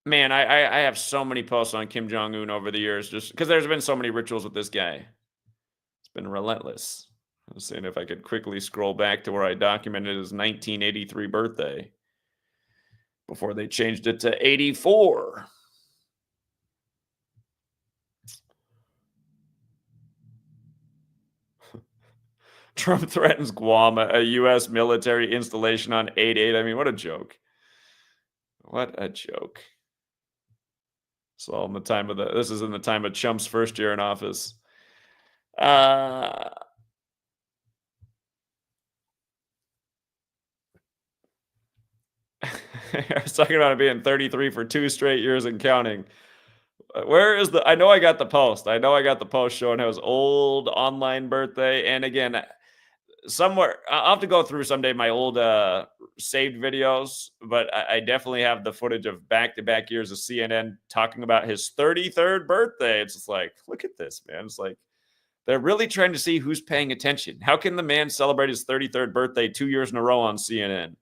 Man, I have so many posts on Kim Jong Un over the years, just because there's been so many rituals with this guy. It's been relentless. I was seeing if I could quickly scroll back to where I documented his 1983 birthday before they changed it to 84. Trump threatens Guam, a U.S. military installation on 8/8. I mean, what a joke. What a joke. So in the time of this is in the time of Trump's first year in office. Uh I was talking about it being 33 for 2 straight years and counting. Where is the I know I got the post. I know I got the post showing his old online birthday, and again, somewhere I'll have to go through someday my old, saved videos, but I definitely have the footage of back-to-back years of CNN talking about his 33rd birthday. It's just like, "Look at this, man." It's like, they're really trying to see who's paying attention. How can the man celebrate his 33rd birthday 2 years in a row on CNN?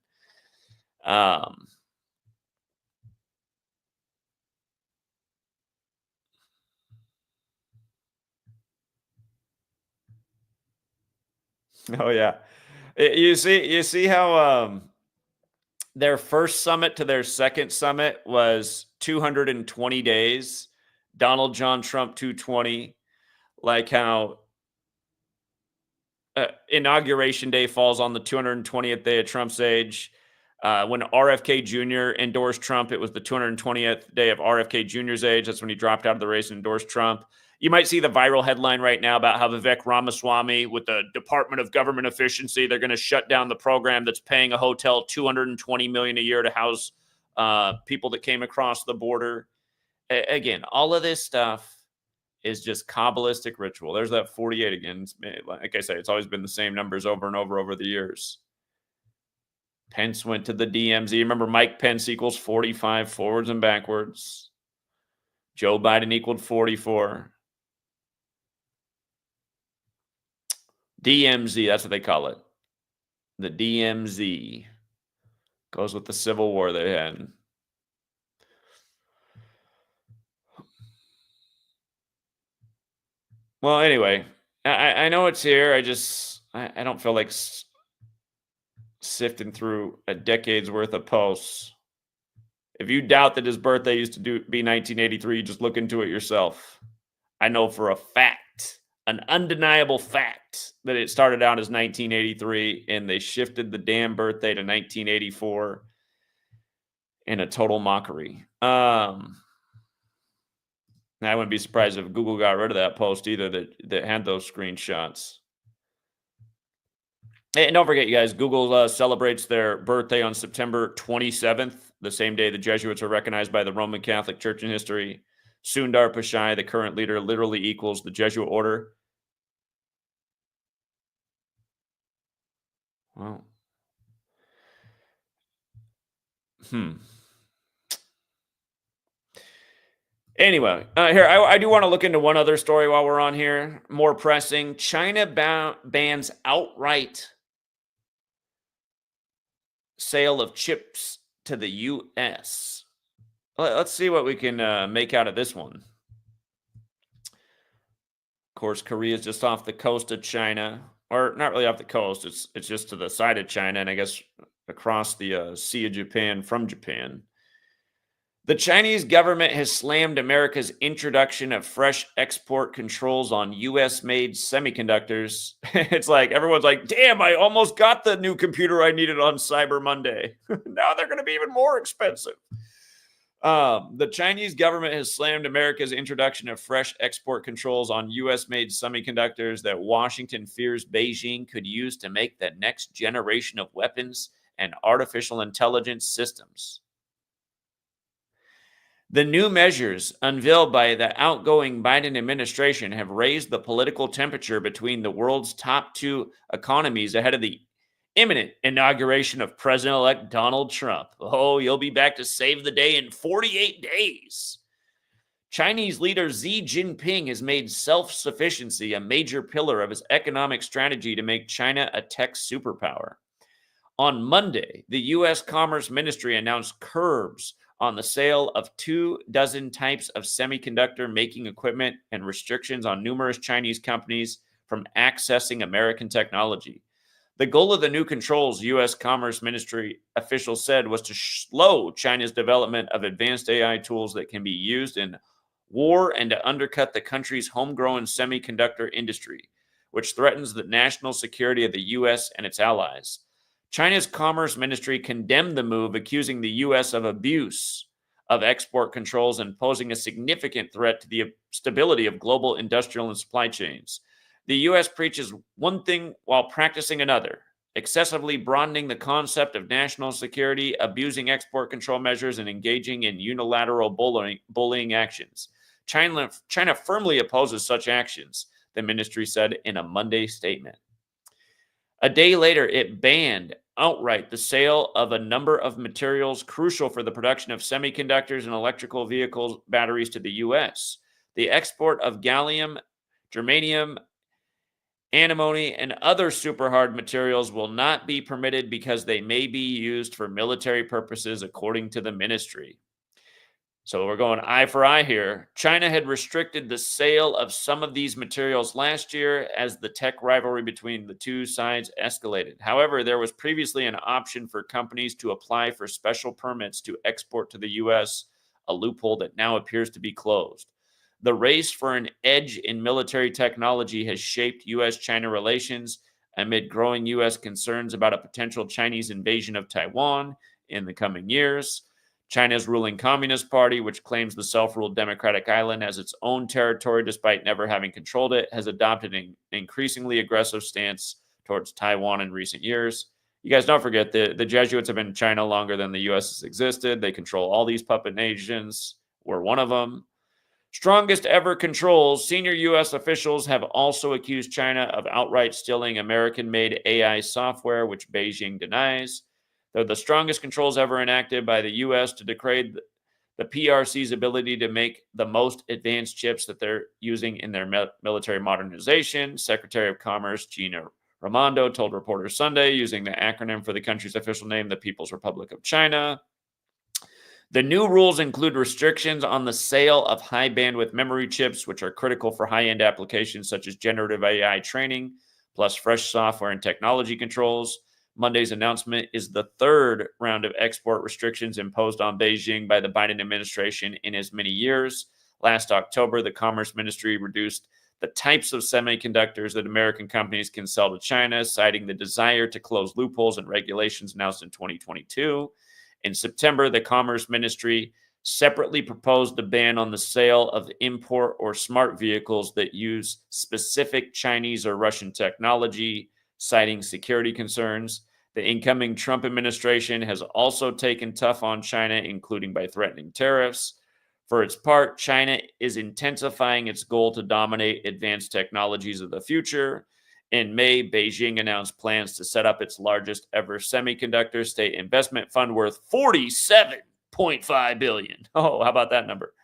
Um Oh, yeah. You see how, their first summit to their second summit was 220 days. Donald John Trump 220. Like how inauguration day falls on the 220th day of Trump's age. When RFK Jr. endorsed Trump, it was the 220th day of RFK Jr.'s age. That's when he dropped out of the race and endorsed Trump. You might see the viral headline right now about how Vivek Ramaswamy, with the Department of Government Efficiency, they're going to shut down the program that's paying a hotel $220 million a year to house people that came across the border. Again, all of this stuff is just Kabbalistic ritual. There's that 48 again. Like I say, it's always been the same numbers over and over the years. Pence went to the DMZ. Remember, Mike Pence equals 45 forwards and backwards. Joe Biden equaled 44. DMZ, that's what they call it. The DMZ goes with the Civil War they had. Well, anyway, I know it's here. I don't feel like sifting through a decade's worth of posts. If you doubt that his birthday used to be 1983, just look into it yourself. I know for a fact, an undeniable fact, that it started out as 1983 and they shifted the damn birthday to 1984 in a total mockery. I wouldn't be surprised if Google got rid of that post either that had those screenshots. And don't forget, you guys, Google celebrates their birthday on September 27th, the same day the Jesuits are recognized by the Roman Catholic Church in history. Sundar Pichai, the current leader, literally equals the Jesuit order. Well, Anyway, here, I do want to look into one other story while we're on here. More pressing. China bans outright sale of chips to the U.S. Let's see what we can make out of this one. Of course, Korea is just off the coast of China. Or not really off the coast. It's just to the side of China, and I guess across the Sea of Japan from Japan. The Chinese government has slammed America's introduction of fresh export controls on U.S.-made semiconductors. It's like everyone's like, damn, I almost got the new computer I needed on Cyber Monday. Now they're going to be even more expensive. The Chinese government has slammed America's introduction of fresh export controls on U.S.-made semiconductors that Washington fears Beijing could use to make the next generation of weapons and artificial intelligence systems. The new measures unveiled by the outgoing Biden administration have raised the political temperature between the world's top two economies ahead of the imminent inauguration of President-elect Donald Trump. Oh, you'll be back to save the day in 48 days. Chinese leader Xi Jinping has made self-sufficiency a major pillar of his economic strategy to make China a tech superpower. On Monday, the U.S. Commerce Ministry announced curbs on the sale of 24 types of semiconductor making equipment and restrictions on numerous Chinese companies from accessing American technology. The goal of the new controls, U.S. Commerce Ministry officials said, was to slow China's development of advanced AI tools that can be used in war and to undercut the country's homegrown semiconductor industry, which threatens the national security of the U.S. and its allies. China's Commerce Ministry condemned the move, accusing the U.S. of abuse of export controls and posing a significant threat to the stability of global industrial and supply chains. The U.S. preaches one thing while practicing another, excessively broadening the concept of national security, abusing export control measures, and engaging in unilateral bullying actions. China firmly opposes such actions, the ministry said in a Monday statement. A day later, it banned outright the sale of a number of materials crucial for the production of semiconductors and electrical vehicle batteries to the U.S. The export of gallium, germanium, antimony, and other superhard materials will not be permitted because they may be used for military purposes, according to the ministry. So we're going eye for eye here. China had restricted the sale of some of these materials last year as the tech rivalry between the two sides escalated. However, there was previously an option for companies to apply for special permits to export to the U.S., a loophole that now appears to be closed. The race for an edge in military technology has shaped U.S.-China relations amid growing U.S. concerns about a potential Chinese invasion of Taiwan in the coming years. China's ruling Communist Party, which claims the self-ruled democratic island as its own territory despite never having controlled it, has adopted an increasingly aggressive stance towards Taiwan in recent years. You guys don't forget the Jesuits have been in China longer than the U.S. has existed. They control all these puppet nations. We're one of them. Strongest ever controls. Senior U.S. officials have also accused China of outright stealing American-made AI software, which Beijing denies. They're the strongest controls ever enacted by the U.S. to degrade the PRC's ability to make the most advanced chips that they're using in their military modernization. Secretary of Commerce Gina Raimondo told reporters Sunday, using the acronym for the country's official name, the People's Republic of China. The new rules include restrictions on the sale of high-bandwidth memory chips, which are critical for high-end applications such as generative AI training, plus fresh software and technology controls. Monday's announcement is the third round of export restrictions imposed on Beijing by the Biden administration in as many years. Last October, the Commerce Ministry reduced the types of semiconductors that American companies can sell to China, citing the desire to close loopholes and regulations announced in 2022. In September, the Commerce Ministry separately proposed a ban on the sale of import or smart vehicles that use specific Chinese or Russian technology, citing security concerns. The incoming Trump administration has also taken tough on China, including by threatening tariffs. For its part, China is intensifying its goal to dominate advanced technologies of the future. In May, Beijing announced plans to set up its largest ever semiconductor state investment fund worth $47.5 billion. Oh, how about that number?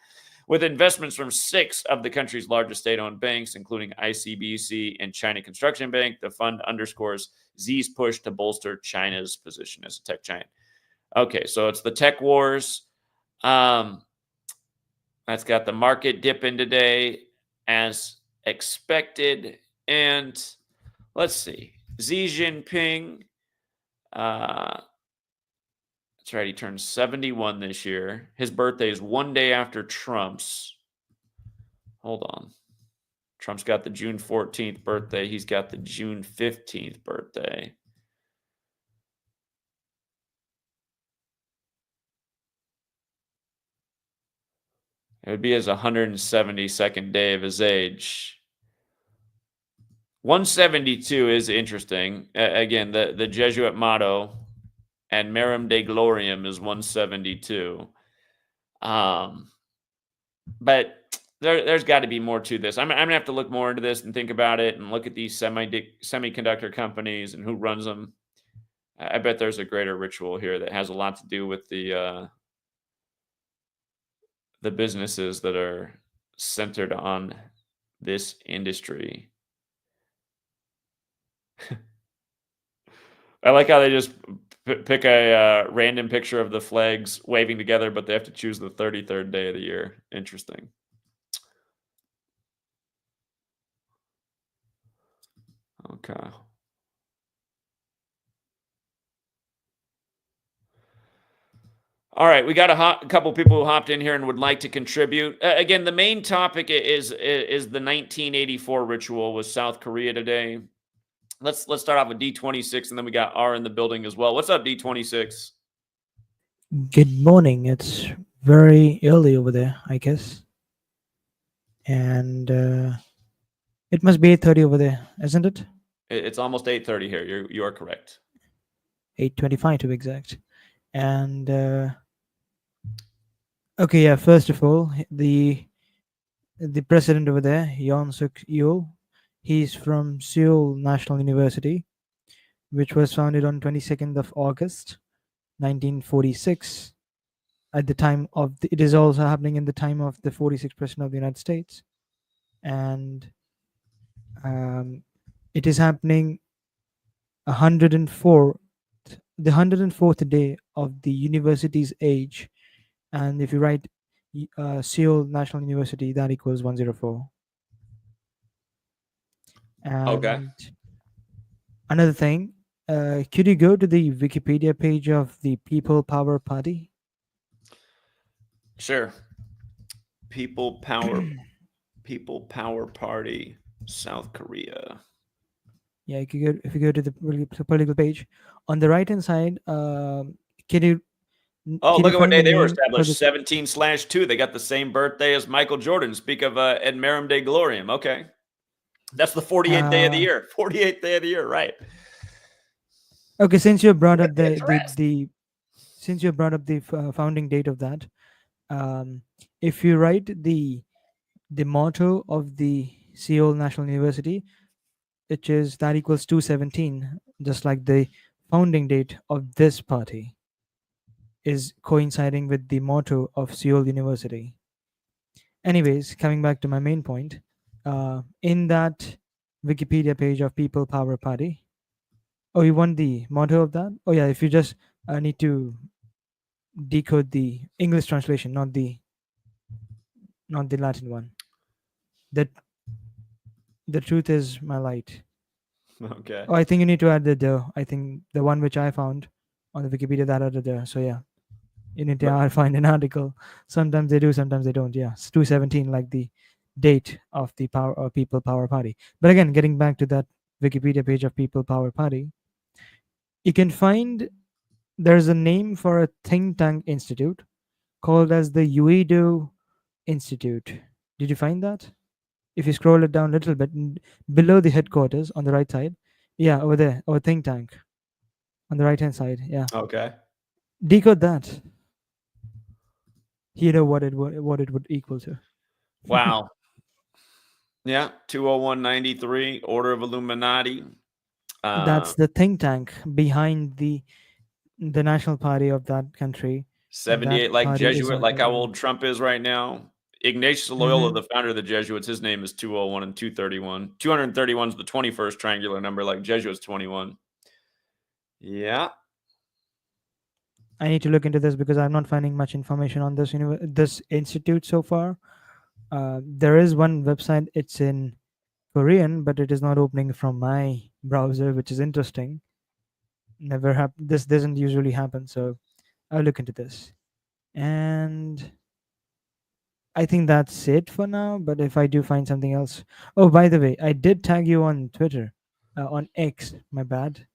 With investments from 6 of the country's largest state-owned banks, including ICBC and China Construction Bank, the fund underscores Xi's push to bolster China's position as a tech giant. Okay, so it's the tech wars. That's got the market dipping today as expected. And let's see. Xi Jinping, that's right, he turned 71 this year. His birthday is one day after Trump's. Hold on. Trump's got the June 14th birthday. He's got the June 15th birthday. It would be his 172nd day of his age. 172 is interesting. Again, the Jesuit motto, ad merum Dei gloriam, is 172. But there's got to be more to this. I'm going to have to look more into this and think about it and look at these semiconductor companies and who runs them. I bet there's a greater ritual here that has a lot to do with the businesses that are centered on this industry. I like how they just pick a random picture of the flags waving together, but they have to choose the 33rd day of the year. Interesting. Okay. All right, we got a couple people who hopped in here and would like to contribute. Again, the main topic is the 1984 ritual with South Korea today. Let's start off with D26, and then we got R in the building as well. What's up, D26? Good morning. It's very early over there, I guess. And it must be 8:30 over there, isn't it? It's almost 8:30 here. You are correct. 8:25 to be exact. And okay, yeah. First of all, the president over there, Yoon Suk Yeol, he's from Seoul National University, which was founded on 22nd of August, 1946. At the time of it is also happening in the time of the 46th president of the United States, and it is happening 104th day of the university's age, and if you write Seoul National University, that equals 104. And Okay. another thing, could you go to the Wikipedia page of the People Power Party? Sure. People Power Party, South Korea. Yeah, if you go to the political page, on the right hand side, can you? Oh, can look you at what find day the they were name for established. the- 17/2. They got the same birthday as Michael Jordan. Speak of ad merum Dei gloriam. Okay. That's the 48th day of the year. 48th day of the year, right? Okay, since you brought up It's rest. since you brought up the founding date of that, if you write the motto of the Seoul National University, which is that equals 217, just like the founding date of this party is coinciding with the motto of Seoul University. Anyways, coming back to my main point, in that Wikipedia page of People Power Party, oh, you want the motto of that? Oh yeah, if you just need to decode the English translation, not the Latin one. That the truth is my light. Okay. Oh, I think you need to add the "the." I think the one which I found on the Wikipedia that added "the." So yeah, you need to But find an article. Sometimes they do, sometimes they don't. Yeah, it's 217, like the date of the People Power Party. But again, getting back to that Wikipedia page of People Power Party, you can find there's a name for a think tank institute called as the Uedo Institute. Did you find that? If you scroll it down a little bit, below the headquarters on the right side, yeah, over there, or think tank on the right hand side, yeah. okay. Decode that. You know what it would equal to. Wow. Yeah, 20193, Order of Illuminati. That's the think tank behind the national party of that country, and that 78, like party is Jesuit, on like how Telegram. old Trump is right now. Ignatius Loyola, Mm-hmm. the founder of the Jesuits, his name is 201 and 231. 231 is the 21st triangular number, like Jesuits 21. Yeah. I need to look into this because I'm not finding much information on this institute so far. There is one website. It's in Korean, but it is not opening from my browser, which is interesting. Never happen. This doesn't usually happen, so I'll look into this. And I think that's it for now. But if I do find something else, oh, by the way, I did tag you on Twitter, on X. My bad.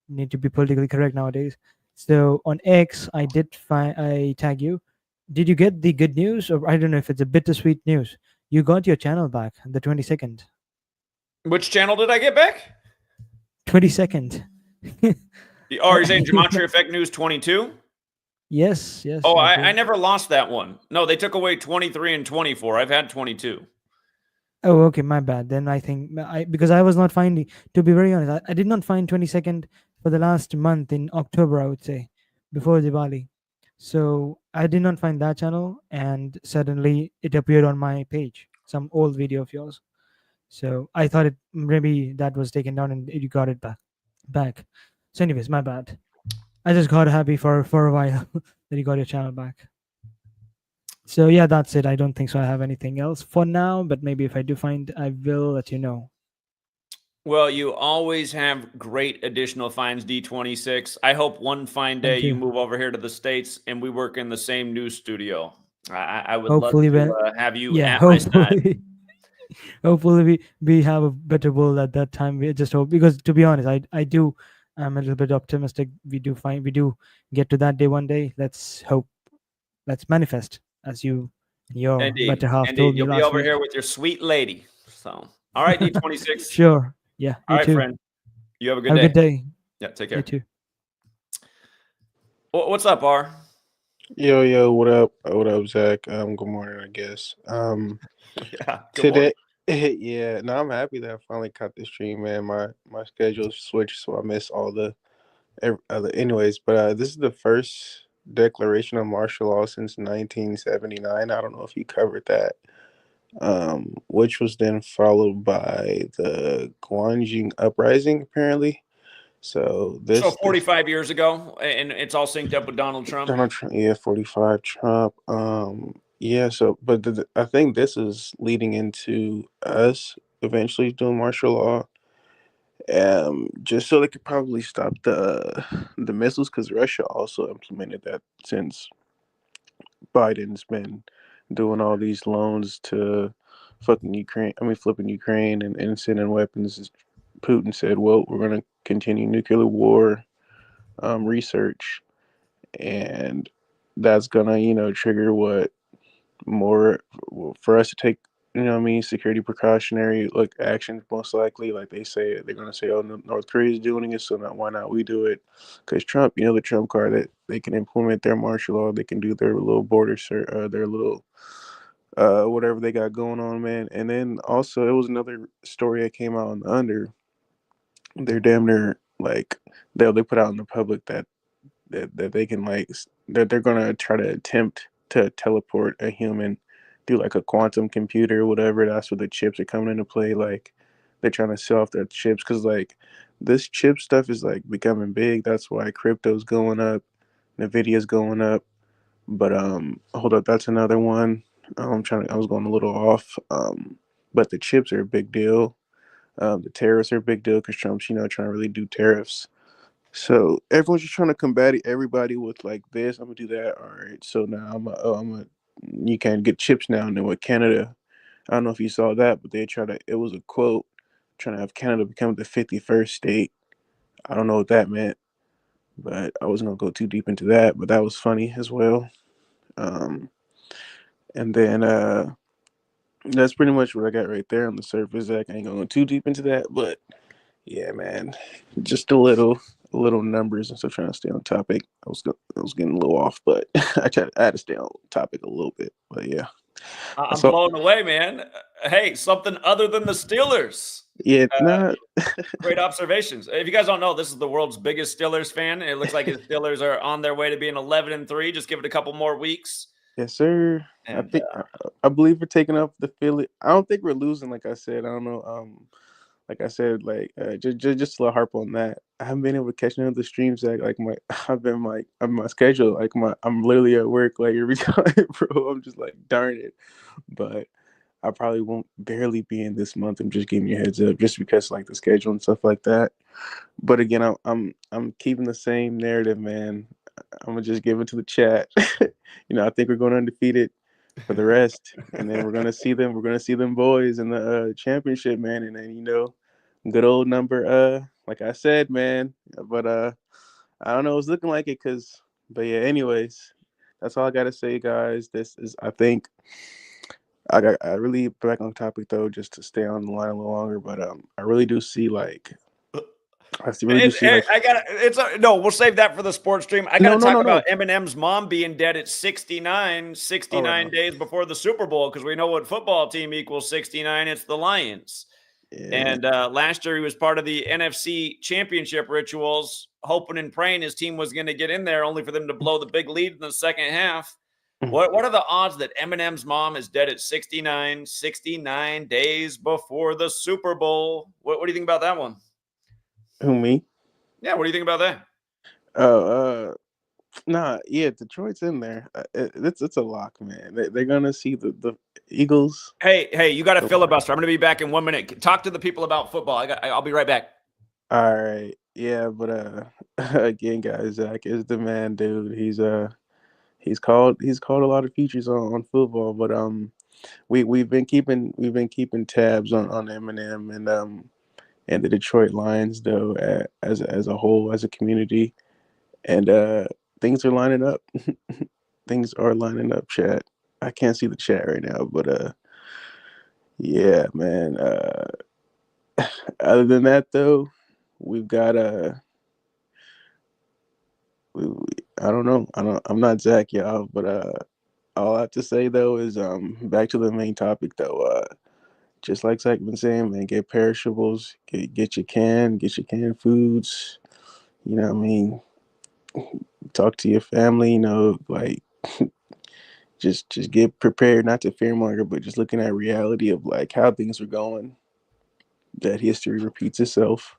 Need to be politically correct nowadays. So on X, I tag you. Did you get the good news, or I don't know if it's a bittersweet news? You got your channel back the 22nd. Which channel did I get back? 22nd. Oh, are you saying Gematria Effect News 22? Yes, yes, Oh, I I did. never lost that one. No, they took away 23 and 24. I've had 22. Oh, okay, my bad. Then I think because I was not finding. To be very honest, I did not find 22nd for the last month in October. I would say before Diwali. So I did not find that channel, and suddenly it appeared on my page, some old video of yours. So I thought it maybe that was taken down and you got it back. So, anyways, my bad. I just got happy for a while that you got your channel back. So yeah, that's it. I don't think so. I have anything else for now, but maybe if I do find, I will let you know. Well, you always have great additional finds, D26. I hope one fine day Thank you you. move over here to the States and we work in the same news studio. I would love Hopefully, to when have you yeah, at my side. hopefully we have a better world at that time. We just hope, because to be honest, I'm a little bit optimistic. We do get to that day one day. Let's hope. Let's manifest, as your Indeed. better half Indeed. told me You'll be last over week. here with your sweet lady. So, all right, D26. Sure. Yeah. All You right, too. friend. You have a good Have a day. good day. Yeah, take You care. too. What's up, R? Yo, what up? What up, Zach? Good morning, I guess. Yeah. Good morning. Today, yeah, no, I'm happy that I finally caught the stream, man. My schedule switched, so I missed all the other. Anyways, but this is the first declaration of martial law since 1979. I don't know if you covered that. Which was then followed by the Guanjing uprising, apparently. So So this 45 years ago, and it's all synced up with Donald Trump. Donald Trump, yeah, 45 Trump. Yeah, so, but I think this is leading into us eventually doing martial law, just so they could probably stop the missiles, because Russia also implemented that since Biden's been doing all these loans to fucking Ukraine. I mean, flipping Ukraine and sending weapons. Putin said, "Well, we're going to continue nuclear war research." And that's gonna trigger what more for us to take, what I mean, security precautionary actions, most likely. Like they say, they're gonna say, oh, North Korea is doing it, so why not we do it? Because Trump, the Trump card, that they can implement their martial law, they can do their little their little whatever they got going on, man. And then also it was another story that came out on the under. They're damn near like they put out in the public that they can that they're gonna try to attempt to teleport a human through like a quantum computer or whatever. That's where the chips are coming into play. Like they're trying to sell off their chips because like this chip stuff is like becoming big. That's why crypto's going up, Nvidia's going up. But hold up, that's another one. I was going a little off. But the chips are a big deal. The tariffs are a big deal because Trump's, trying to really do tariffs. So everyone's just trying to combat everybody with like this. I'm gonna do that. All right. So now you can get chips now. And then with Canada, I don't know if you saw that, but it was a quote trying to have Canada become the 51st state. I don't know what that meant, but I wasn't gonna go too deep into that. But that was funny as well. Um, and then that's pretty much what I got right there on the surface. Zach, I ain't gonna go too deep into that, but yeah, man, just a little numbers and stuff. Trying to stay on topic. I was getting a little off, but I had to stay on topic a little bit. But yeah, I I'm saw. blown away, man. Hey, something other than the Steelers. Yeah, Uh, not. Great observations. If you guys don't know, this is the world's biggest Steelers fan. It looks like his Steelers are on their way to being 11-3. Just give it a couple more weeks. Yes, sir. I And think I believe we're taking up the Philly. I don't think we're losing. Like I said, I don't know. Like I said, like just a harp on that. I haven't been able to catch none of the streams. Like my, I've been like on my schedule. I'm literally at work. Like every time, bro. I'm just like, darn it. But I probably won't barely be in this month. I'm just giving you a heads up, just because like the schedule and stuff like that. But again, I'm keeping the same narrative, man. I'm gonna just give it to the chat. I think we're going undefeated for the rest, and then we're gonna see them. We're gonna see them boys in the championship, man. And then good old number. Like I said, man. But I don't know. It's looking like it, But yeah. Anyways, that's all I gotta say, guys. This is, I think, I really back on topic though, just to stay on the line a little longer. But I really do see like really do see like I got no, we'll save that for the sports stream. I got no to no talk no no. about Eminem's mom being dead at 69, All right, 69 days before the Super Bowl, because we know what football team equals 69. It's the Lions. yeah. And last year he was part of the NFC Championship rituals, hoping and praying his team was going to get in there, only for them to blow the big lead in the second half. What are the odds that Eminem's mom is dead at 69 days before the Super Bowl? What do you think about that one? Who, me? Yeah, what do you think about that? Oh, nah, yeah, Detroit's in there. It's a lock, man. They're gonna see the Eagles. Hey, you got a Oh, filibuster. I'm going to be back in 1 minute. Talk to the people about football. I'll be right back. all right, yeah, but again, guys, Zach is the man, dude. He's called a lot of features on football, but we've been keeping tabs on Eminem and the Detroit Lions though, as a whole, as a community, and things are lining up. Things are lining up, chat. I can't see the chat right now, but yeah, man. Other than that, though, we've got I don't know. I'm not Zach, y'all, but all I have to say though is back to the main topic though. Just like Zach been saying, man, get perishables, get your canned foods. You know what I mean? Talk to your family. Like just get prepared, not to fearmonger, but just looking at reality of like how things are going. That history repeats itself.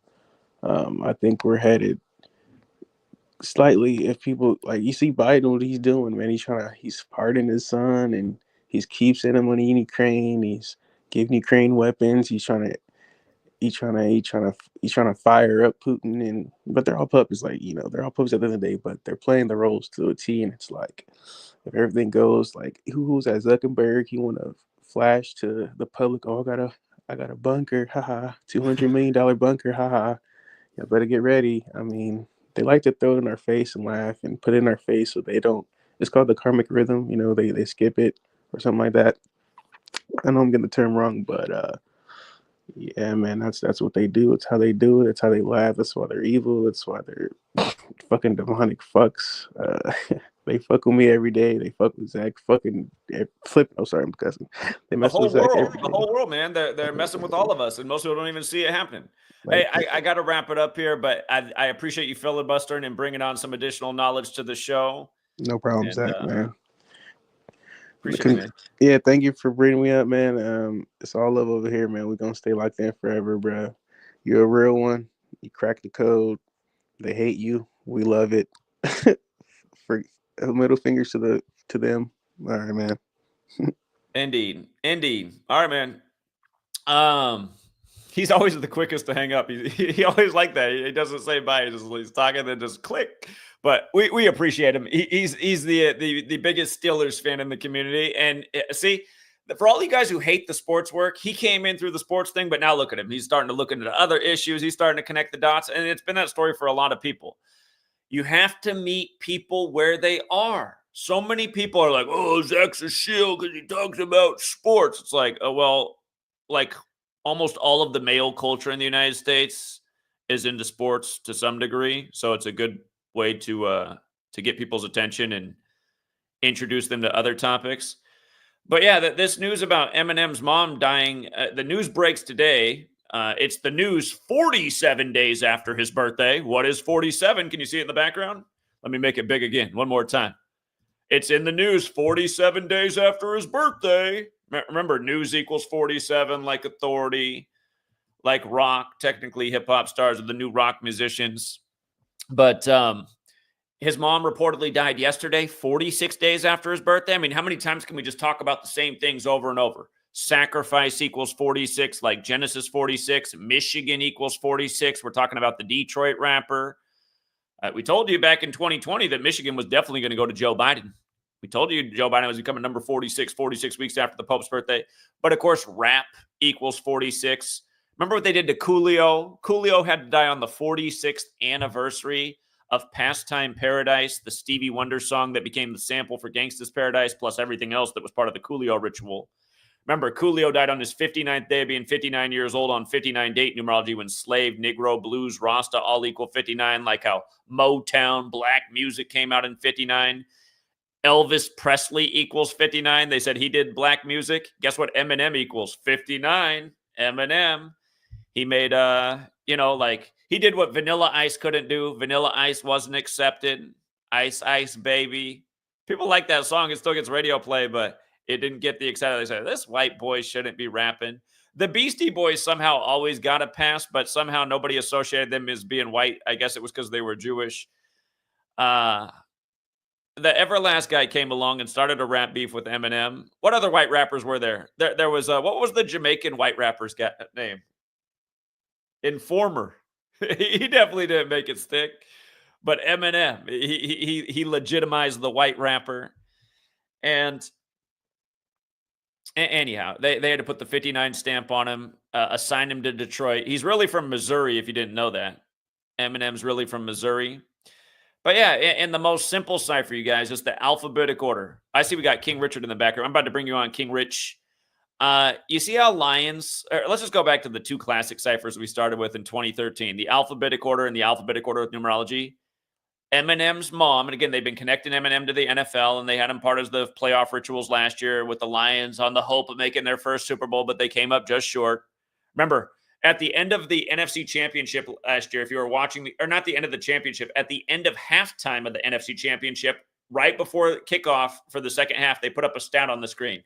I think we're headed slightly. If people like, you see Biden, what he's doing, man, he's pardoning his son, and keeps sending money in Ukraine. He's giving Ukraine weapons. He's trying to fire up Putin, but they're all puppets. Like, they're all puppets at the end of the day, but they're playing the roles to a T. And it's like, if everything goes like, who's that Zuckerberg? He want to flash to the public, oh, I got a bunker, haha, $200 million bunker, haha. You better get ready. I mean, they like to throw it in our face and laugh and put it in our face, so they don't. It's called the karmic rhythm. They skip it or something like that. I know I'm getting the term wrong, but yeah, man, that's what they do. It's how they do it. It's how they laugh. That's why they're evil. That's why they're fucking demonic fucks. They fuck with me every day. They fuck with Zach. Fucking flip. Oh, sorry, I'm cussing. They The mess with whole Zach world, every the day. whole world, man. They're messing with all of us, and most people don't even see it happening. Hey, Like, I got to wrap it up here, but I appreciate you filibustering and bringing on some additional knowledge to the show. no problem, And Zach, man. appreciate it, man. Yeah, thank you for bringing me up, man. It's all love over here, man. We're gonna stay locked in forever, bro. You're a real one. You crack the code. They hate you. We love it. For middle fingers to them. All right, man. Indeed. All right, man. Um, He's always the quickest to hang up. He always like that. He doesn't say bye. He's talking, then just click. But we appreciate him. He's the biggest Steelers fan in the community. And see, for all you guys who hate the sports work, he came in through the sports thing, but now look at him. He's starting to look into other issues. He's starting to connect the dots. And it's been that story for a lot of people. You have to meet people where they are. So many people are like, oh, Zach's a shill because he talks about sports. It's like, oh, well, like almost all of the male culture in the United States is into sports to some degree. So it's a good way to get people's attention and introduce them to other topics. But yeah, this news about Eminem's mom dying, the news breaks today. It's the news 47 days after his birthday. What is 47? Can you see it in the background? Let me make it big again. One more time. It's in the news 47 days after his birthday. Remember, news equals 47, like authority, like rock. Technically, hip-hop stars are the new rock musicians. But his mom reportedly died yesterday, 46 days after his birthday. I mean, how many times can we just talk about the same things over and over? Sacrifice equals 46, like Genesis 46. Michigan equals 46. We're talking about the Detroit rapper. We told you back in 2020 that Michigan was definitely going to go to Joe Biden. We told you Joe Biden was becoming number 46 weeks after the Pope's birthday. But of course, rap equals 46. Remember what they did to Coolio? Coolio had to die on the 46th anniversary of Pastime Paradise, the Stevie Wonder song that became the sample for Gangsta's Paradise, plus everything else that was part of the Coolio ritual. Remember, Coolio died on his 59th day, being 59 years old on 59 date numerology, when slave, Negro, blues, Rasta all equal 59, like how Motown, black music came out in 59. Elvis Presley equals 59. They said he did black music. Guess what Eminem equals? 59. Eminem. He made, like he did what Vanilla Ice couldn't do. Vanilla Ice wasn't accepted. Ice, Ice, Baby. People like that song. It still gets radio play, but it didn't get the excitement. They said, this white boy shouldn't be rapping. The Beastie Boys somehow always got a pass, but somehow nobody associated them as being white. I guess it was because they were Jewish. The Everlast guy came along and started a rap beef with Eminem. What other white rappers were there? There was, what was the Jamaican white rapper's name? Informer. He definitely didn't make it stick. But Eminem, he legitimized the white rapper. And anyhow, they had to put the 59 stamp on him, assign him to Detroit. He's really from Missouri, if you didn't know that. Eminem's really from Missouri. But yeah, in the most simple cipher, you guys, it's the alphabetic order. I see we got King Richard in the background. I'm about to bring you on, King Rich. You see how Lions, let's just go back to the two classic ciphers we started with in 2013, the alphabetic order and the alphabetic order with numerology. Eminem's mom, and again, they've been connecting Eminem to the NFL, and they had him part of the playoff rituals last year with the Lions on the hope of making their first Super Bowl, but they came up just short. Remember, at the end of the NFC Championship last year, if you were watching, or not the end of the championship, at the end of halftime of the NFC Championship, right before kickoff for the second half, they put up a stat on the screen.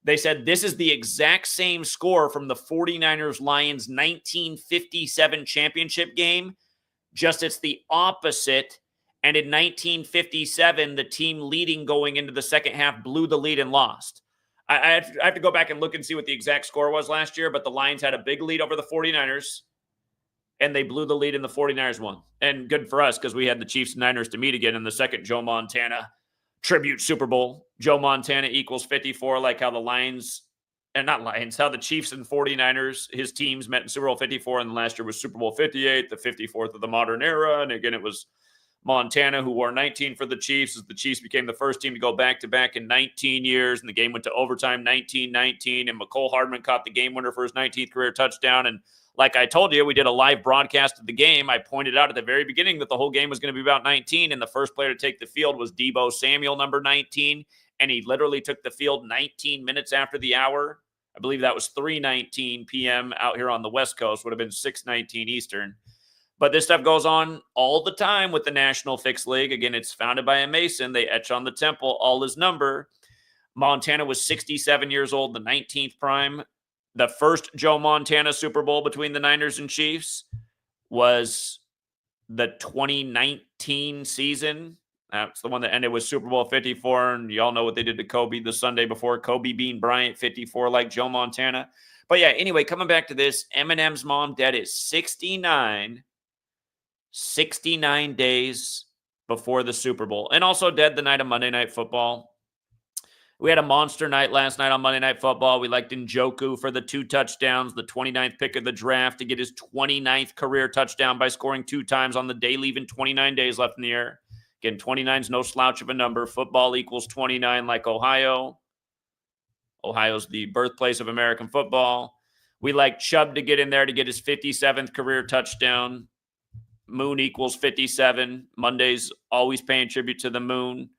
They said this is the exact same score from the 49ers-Lions 1957 championship game, just it's the opposite. And in 1957, the team leading going into the second half blew the lead and lost. I have to go back and look and see what the exact score was last year, but the Lions had a big lead over the 49ers, and they blew the lead and the 49ers won. And good for us because we had the Chiefs and Niners to meet again in the second Joe Montana tribute Super Bowl. Joe Montana equals 54, like how the Lions, and not Lions, how the Chiefs and 49ers, his teams met in Super Bowl 54, and last year was Super Bowl 58, the 54th of the modern era. And again, it was Montana, who wore 19 for the Chiefs, as the Chiefs became the first team to go back-to-back in 19 years, and the game went to overtime 19-19, and McCole Hardman caught the game winner for his 19th career touchdown. And like I told you, we did a live broadcast of the game. I pointed out at the very beginning that the whole game was going to be about 19, and the first player to take the field was Deebo Samuel, number 19, and he literally took the field 19 minutes after the hour. I believe that was 3:19 p.m. out here on the West Coast, would have been 6:19 Eastern. But this stuff goes on all the time with the National Fixed League. Again, it's founded by a Mason. They etch on the temple all his number. Montana was 67 years old, the 19th prime. The first Joe Montana Super Bowl between the Niners and Chiefs was the 2019 season. That's the one that ended with Super Bowl 54, and y'all know what they did to Kobe the Sunday before. Kobe being Bryant 54 like Joe Montana. But yeah, anyway, coming back to this, Eminem's mom dead at 69 days before the Super Bowl, and also dead the night of Monday Night Football. We had a monster night last night on Monday Night Football. We liked Njoku for the 2 touchdowns, the 29th pick of the draft to get his 29th career touchdown by scoring 2 times on the day, leaving 29 days left in the year. Again, 29 is no slouch of a number. Football equals 29 like Ohio. Ohio's the birthplace of American football. We like Chubb to get in there to get his 57th career touchdown. Moon equals 57. Monday's always paying tribute to the moon.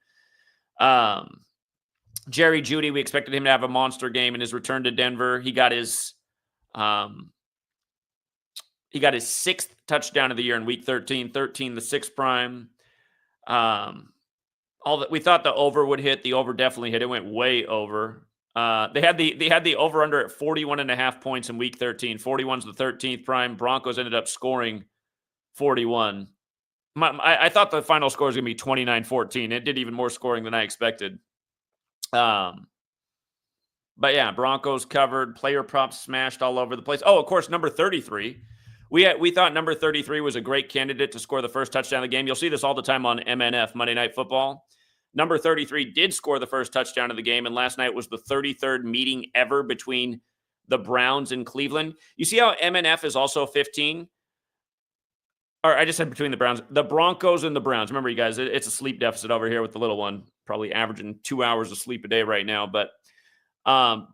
Jerry Jeudy, we expected him to have a monster game in his return to Denver. He got his 6th touchdown of the year in Week 13. 13, the 6th prime. All that we thought the over would hit. The over definitely hit. It went way over. They had the over under at 41.5 points in Week 13. 41's the 13th prime. Broncos ended up scoring 41. I thought the final score was going to be 29-14. It did even more scoring than I expected. But yeah, Broncos covered. Player props smashed all over the place. Oh, of course, number 33. We thought number 33 was a great candidate to score the first touchdown of the game. You'll see this all the time on MNF, Monday Night Football. Number 33 did score the first touchdown of the game, and last night was the 33rd meeting ever between the Browns and Cleveland. You see how MNF is also 15? Or I just said between the Browns. The Broncos and the Browns. Remember, you guys, it's a sleep deficit over here with the little one. Probably averaging 2 hours of sleep a day right now. But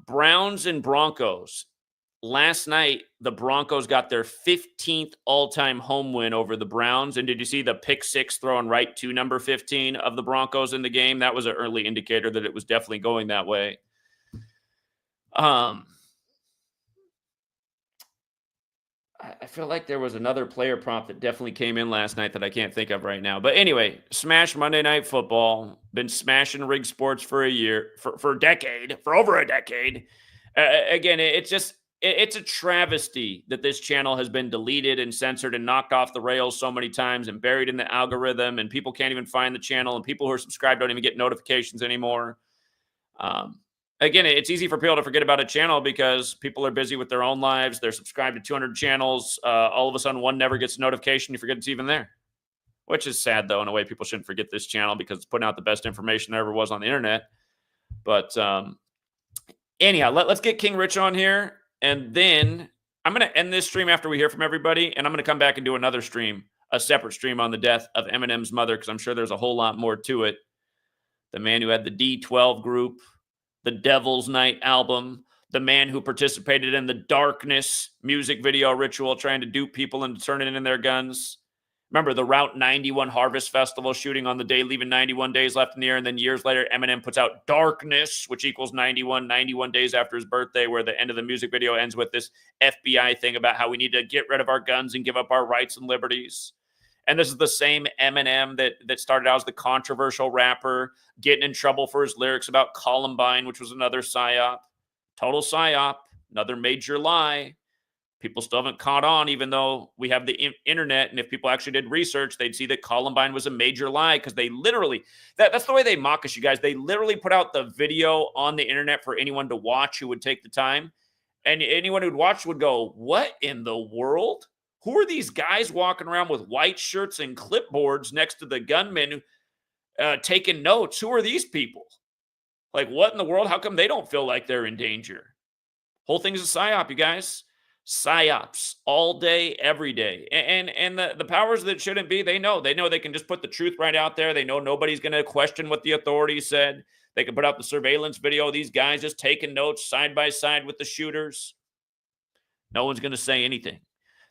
Browns and Broncos. Last night, the Broncos got their 15th all-time home win over the Browns. And did you see the pick 6 thrown right to number 15 of the Broncos in the game? That was an early indicator that it was definitely going that way. I feel like there was another player prop that definitely came in last night that I can't think of right now. But anyway, smash Monday Night Football. Been smashing rig sports for a year, for a decade, for over a decade. Again, it's a travesty that this channel has been deleted and censored and knocked off the rails so many times and buried in the algorithm, and people can't even find the channel, and people who are subscribed don't even get notifications anymore. Again, it's easy for people to forget about a channel because people are busy with their own lives. They're subscribed to 200 channels. All of a sudden, one never gets a notification. You forget it's even there, which is sad, though. In a way, people shouldn't forget this channel because it's putting out the best information there ever was on the internet. But anyhow, let's get King Rich on here. And then I'm going to end this stream after we hear from everybody. And I'm going to come back and do another stream, a separate stream on the death of Eminem's mother, because I'm sure there's a whole lot more to it. The man who had the D12 group, the Devil's Night album, the man who participated in the Darkness music video ritual, trying to dupe people into turning in their guns. Remember the Route 91 Harvest Festival shooting on the day, leaving 91 days left in the year. And then years later, Eminem puts out Darkness, which equals 91 days after his birthday, where the end of the music video ends with this FBI thing about how we need to get rid of our guns and give up our rights and liberties. And this is the same Eminem that started out as the controversial rapper, getting in trouble for his lyrics about Columbine, which was another psyop. Total psyop, another major lie. People still haven't caught on, even though we have the internet. And if people actually did research, they'd see that Columbine was a major lie because they literally, that's the way they mock us, you guys. They literally put out the video on the internet for anyone to watch who would take the time. And anyone who'd watch would go, what in the world? Who are these guys walking around with white shirts and clipboards next to the gunmen taking notes? Who are these people? Like, what in the world? How come they don't feel like they're in danger? Whole thing's a psyop, you guys. Psyops all day, every day. And the powers that shouldn't be, they know they can just put the truth right out there. They know nobody's going to question what the authorities said. They can put out the surveillance video. These guys just taking notes side by side with the shooters. No one's going to say anything.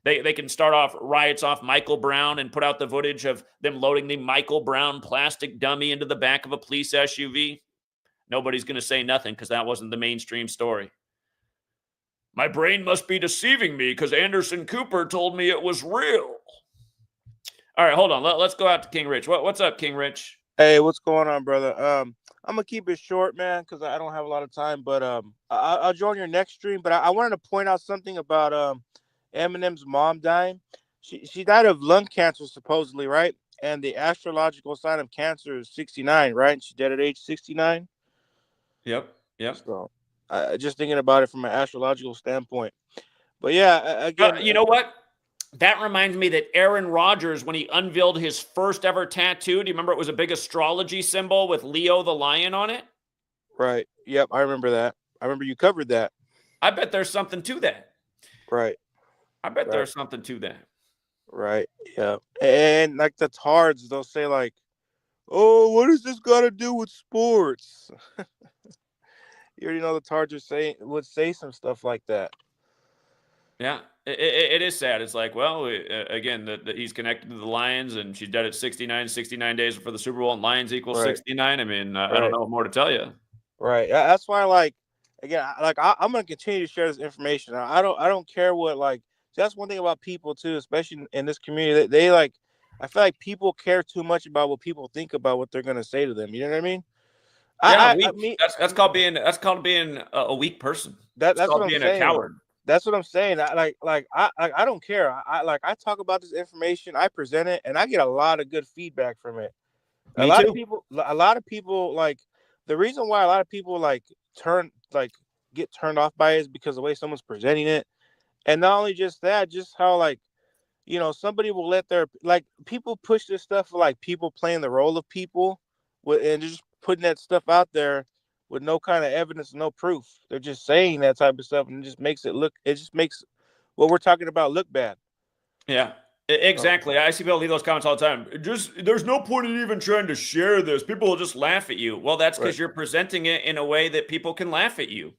They can start off riots off Michael Brown and put out the footage of them loading the Michael Brown plastic dummy into the back of a police SUV. Nobody's going to say nothing because that wasn't the mainstream story. My brain must be deceiving me because Anderson Cooper told me it was real. All right, hold on. Let's go out to King Rich. What's up, King Rich? Hey, what's going on, brother? I'm gonna keep it short, man, because I don't have a lot of time. But I'll join your next stream. But I wanted to point out something about Eminem's mom dying. She died of lung cancer, supposedly, right? and the astrological sign of Cancer is 69, right? She's dead at age 69. Yep. So, just thinking about it from an astrological standpoint. But yeah, again, You know what? That reminds me that Aaron Rodgers, when he unveiled his first ever tattoo, do you remember it was a big astrology symbol with Leo the lion on it? right. Yep, I remember that. I remember you covered that. I bet there's something to that. Right. I bet there's something to that. Right. Yeah. And like the tards, they'll say like, "Oh, what does this got to do with sports?" You already know the tards would say some stuff like that. Yeah, it is sad. It's like, well, again, that he's connected to the Lions, and she's dead at 69 days before the Super Bowl, and Lions equals 69. I mean, I don't know what more to tell you. Right. That's why, like, again, I'm gonna continue to share this information. I don't care what, like. That's one thing about people too, especially in this community. They like, I feel like people care too much about what people think about what they're gonna say to them. You know what I mean? Yeah, that's called being a weak person. That's called what I'm being saying. a coward. That's what I'm saying. I don't care. I talk about this information, I present it, and I get a lot of good feedback from it. Me a lot too. of people like the reason why a lot of people get turned off by it is because of the way someone's presenting it. And not only just that, just how like, you know, somebody will let their like people push this stuff for like people playing the role of people and just putting that stuff out there with no kind of evidence, no proof. They're just saying that type of stuff, and it just makes what we're talking about look bad. Yeah, exactly. I see people leave those comments all the time. There's no point in even trying to share this. People will just laugh at you. Well, that's because you're presenting it in a way that people can laugh at you.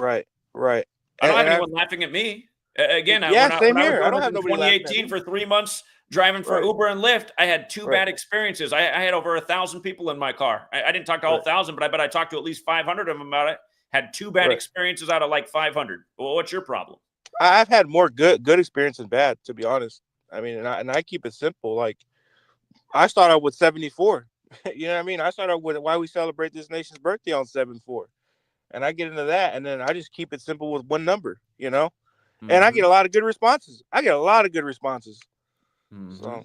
Right. I don't have anyone laughing at me. Again, same here. I don't in have nobody 2018 for 3 months driving for Uber and Lyft. I had two bad experiences. I had over 1,000 people in my car. I didn't talk to all 1,000, but I bet I talked to at least 500 of them about it. Had two bad experiences out of like 500. Well, what's your problem? I've had more good experience than bad, to be honest. I mean, and I keep it simple. Like, I start out with 74. You know what I mean? I start out with why we celebrate this nation's birthday on 7/4, and I get into that, and then I just keep it simple with one number. You know. And I get a lot of good responses. So,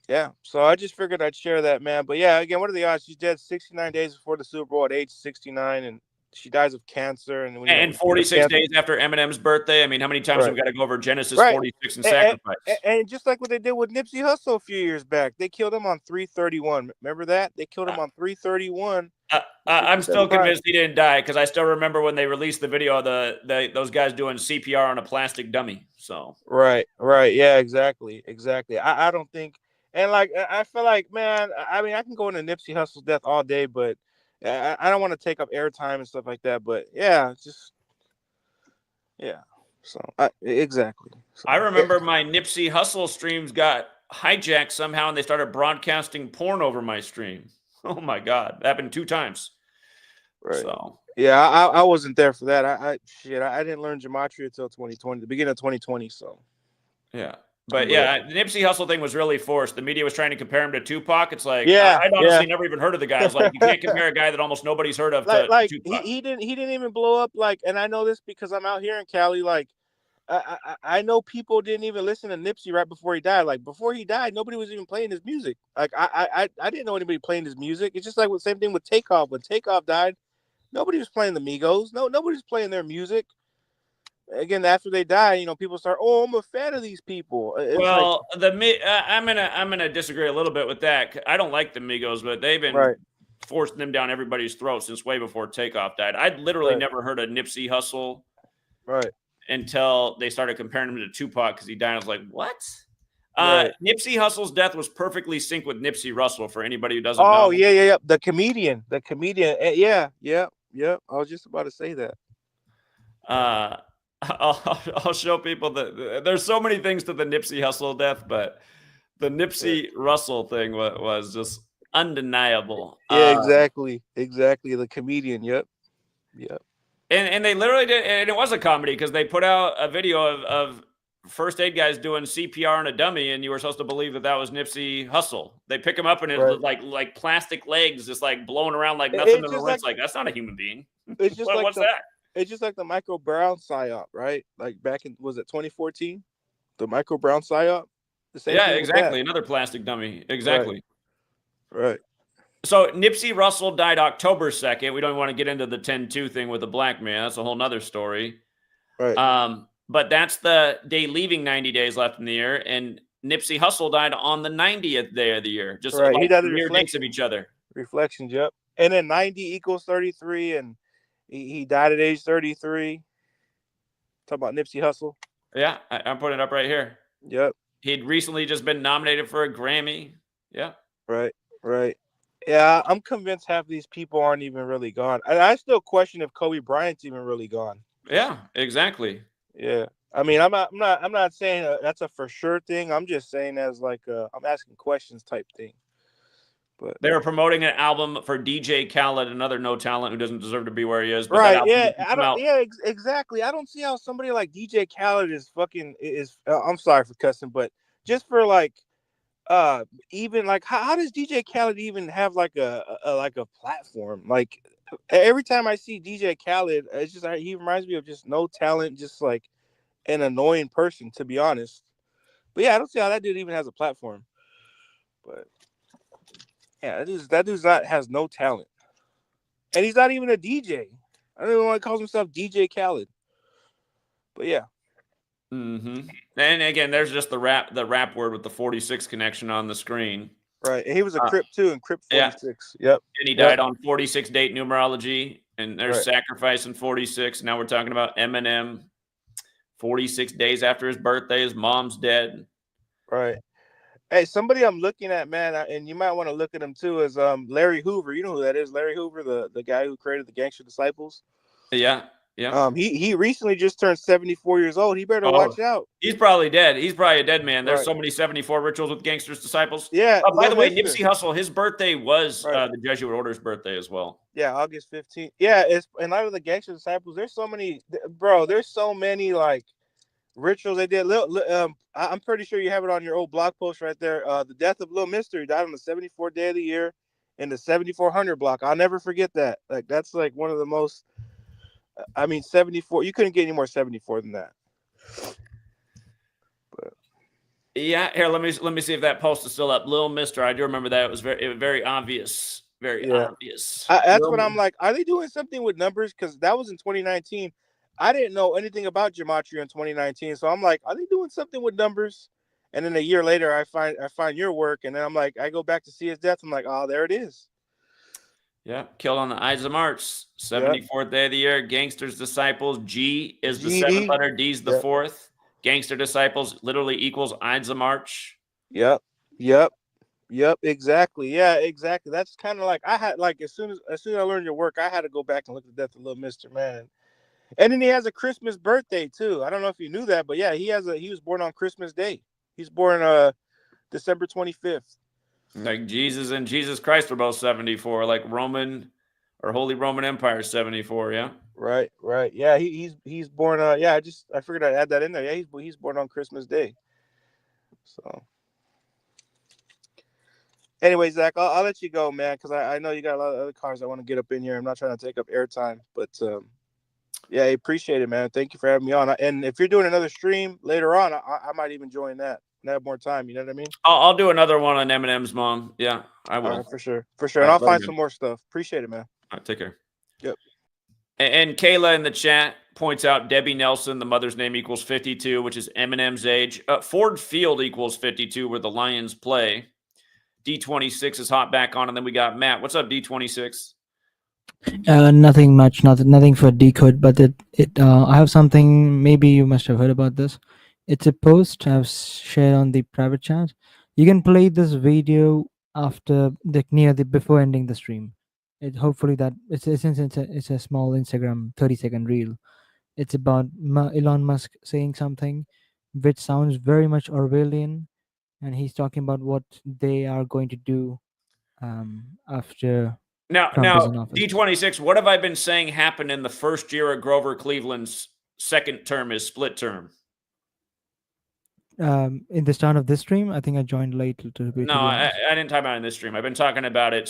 yeah. So I just figured I'd share that, man. But yeah, again, what are the odds? She's dead 69 days before the Super Bowl at age 69, and she dies of cancer. And 46 days after Eminem's birthday. I mean, how many times have we got to go over Genesis 46 and sacrifice? And just like what they did with Nipsey Hussle a few years back, they killed him on 3/31. Remember that? They killed him on 3/31. I'm still convinced he didn't die because I still remember when they released the video of those guys doing CPR on a plastic dummy. So right, yeah, exactly. I don't think, and like I feel like, man, I mean, I can go into Nipsey Hussle's death all day, but I don't want to take up airtime and stuff like that. But yeah, So exactly. So, I remember my Nipsey Hussle streams got hijacked somehow, and they started broadcasting porn over my stream. Oh my God, that happened 2 times. Right. So yeah, I wasn't there for that. I didn't learn gematria until 2020, the beginning of 2020. So yeah, but yeah, the Nipsey Hussle thing was really forced. The media was trying to compare him to Tupac. It's like I'd honestly never even heard of the guy. It's like you can't compare a guy that almost nobody's heard of to Tupac. He didn't even blow up like, and I know this because I'm out here in Cali. Like I know people didn't even listen to Nipsey right before he died. Like before he died, nobody was even playing his music. Like I didn't know anybody playing his music. It's just like the same thing with Takeoff. When Takeoff died, nobody was playing the Migos. Nobody's playing their music. Again, after they die, you know, people start, oh, I'm a fan of these people. It's well, I'm gonna disagree a little bit with that. I don't like the Migos, but they've been forcing them down everybody's throat since way before Takeoff died. I'd literally never heard of Nipsey Hussle. Until they started comparing him to Tupac because he died. I was like, what? Nipsey Hussle's death was perfectly synced with Nipsey Russell for anybody who doesn't know. Oh, yeah. The comedian. Yeah. I was just about to say that. I'll show people that there's so many things to the Nipsey Hussle death, but the Nipsey Russell thing was just undeniable. Yeah, exactly. The comedian. Yep. And they literally did, and it was a comedy because they put out a video of first aid guys doing CPR on a dummy, and you were supposed to believe that was Nipsey Hussle. They pick him up and it's like plastic legs, just like blowing around like nothing. It's like that's not a human being. It's just what's that? It's just like the Michael Brown psyop, right? Like back in, was it 2014? The Michael Brown psyop. The same Yeah, thing with exactly. that. Another plastic dummy. Exactly. Right. So Nipsey Russell died October 2nd. We don't want to get into the 10-2 thing with the black man. That's a whole nother story. Right. But that's the day leaving 90 days left in the year. And Nipsey Hussle died on the 90th day of the year. Just Right. He like died at mere dates of Reflections. each other. Reflections, yep. And then 90 equals 33, and he died at age 33. Talk about Nipsey Hussle. Yeah, I'm putting it up right here. Yep. He'd recently just been nominated for a Grammy. Yeah. Right. Right. Yeah, I'm convinced half of these people aren't even really gone. And I still question if Kobe Bryant's even really gone. Yeah, exactly. Yeah. I mean, I'm not saying that's a for sure thing. I'm just saying as like I'm asking questions type thing. But they were promoting an album for DJ Khaled, another no talent who doesn't deserve to be where he is. But right? that Yeah, album I don't. Yeah, exactly. I don't see how somebody like DJ Khaled is fucking is. I'm sorry for cussing, but just for like, even like how does DJ Khaled even have like a platform? Like every time I see DJ Khaled, it's just he reminds me of just no talent, just like an annoying person, to be honest. But yeah, I don't see how that dude even has a platform. But yeah, that dude's not has no talent, and he's not even a DJ. I don't even want to call himself DJ Khaled. But yeah. Mm-hmm. And again, there's just the rap word with the 46 connection on the screen. Right, and he was a Crip too, in Crip 46. Yeah. Yep. And he died on 46 date numerology, and there's Right. sacrifice in 46. Now we're talking about Eminem. 46 days after his birthday, his mom's dead. Right. Hey, somebody I'm looking at, man, and you might want to look at him too, is Larry Hoover. You know who that is? Larry Hoover, the guy who created the Gangster Disciples. Yeah. Yeah. He recently just turned 74 years old. He better watch out. He's probably dead. He's probably a dead man. There's Right. so many 74 rituals with Gangster's Disciples. Yeah. By the way, Mister. Nipsey Hussle, his birthday was Right. the Jesuit Order's birthday as well. Yeah, August 15th. Yeah, it's in light of the Gangster Disciples. There's so many, bro. There's so many like rituals they did. I'm pretty sure you have it on your old blog post right there. The death of Little Mister. He died on the 74th day of the year in the 7400 block. I'll never forget that. Like that's like one of the most. I mean, 74. You couldn't get any more 74 than that. But yeah, here let me see if that post is still up. Little Mister, I do remember that. It was very obvious. Very obvious. That's what I'm like. Are they doing something with numbers? Because that was in 2019. I didn't know anything about Gematria in 2019, so I'm like, are they doing something with numbers? And then a year later, I find your work, and then I'm like, I go back to see his death. I'm like, oh, there it is. Yeah, killed on the Ides of March, 74th day of the year. Gangster's Disciples. G is the 7th letter. D is the 4th. Gangster Disciples literally equals Ides of March. Yep. Exactly. Yeah, exactly. That's kind of like I had like as soon as I learned your work, I had to go back and look at the death of Little Mister, man. And then he has a Christmas birthday too. I don't know if you knew that, but yeah, he was born on Christmas Day. He's born December 25th. Like Jesus and Jesus Christ were both 74, like Roman or Holy Roman Empire 74, yeah. Right. Yeah, he's born I figured I'd add that in there. Yeah, he's born on Christmas Day. So anyway, Zach, I'll let you go, man, because I know you got a lot of other cars I want to get up in here. I'm not trying to take up airtime, but yeah, I appreciate it, man. Thank you for having me on. And if you're doing another stream later on, I might even join that. And have more time. You know what I mean? I'll do another one on Eminem's mom. Yeah, I will. Right, for sure. And I'll find some more stuff. Appreciate it, man. All right, take care. Yep. And Kayla in the chat points out Debbie Nelson, the mother's name equals 52, which is Eminem's age. Ford Field equals 52, where the Lions play. D26 is hot back on, and then we got Matt. What's up, D26? Nothing much, nothing for decode, but I have something. Maybe you must have heard about this. It's a post I've shared on the private chat. You can play this video after before ending the stream. Hopefully that it's a small Instagram 30-second reel. It's about Elon Musk saying something which sounds very much Orwellian, and he's talking about what they are going to do after. Now, D26, what have I been saying happened in the first year of Grover Cleveland's second term, his split term? In the start of this stream, I think I joined late. No, I didn't talk about it in this stream. I've been talking about it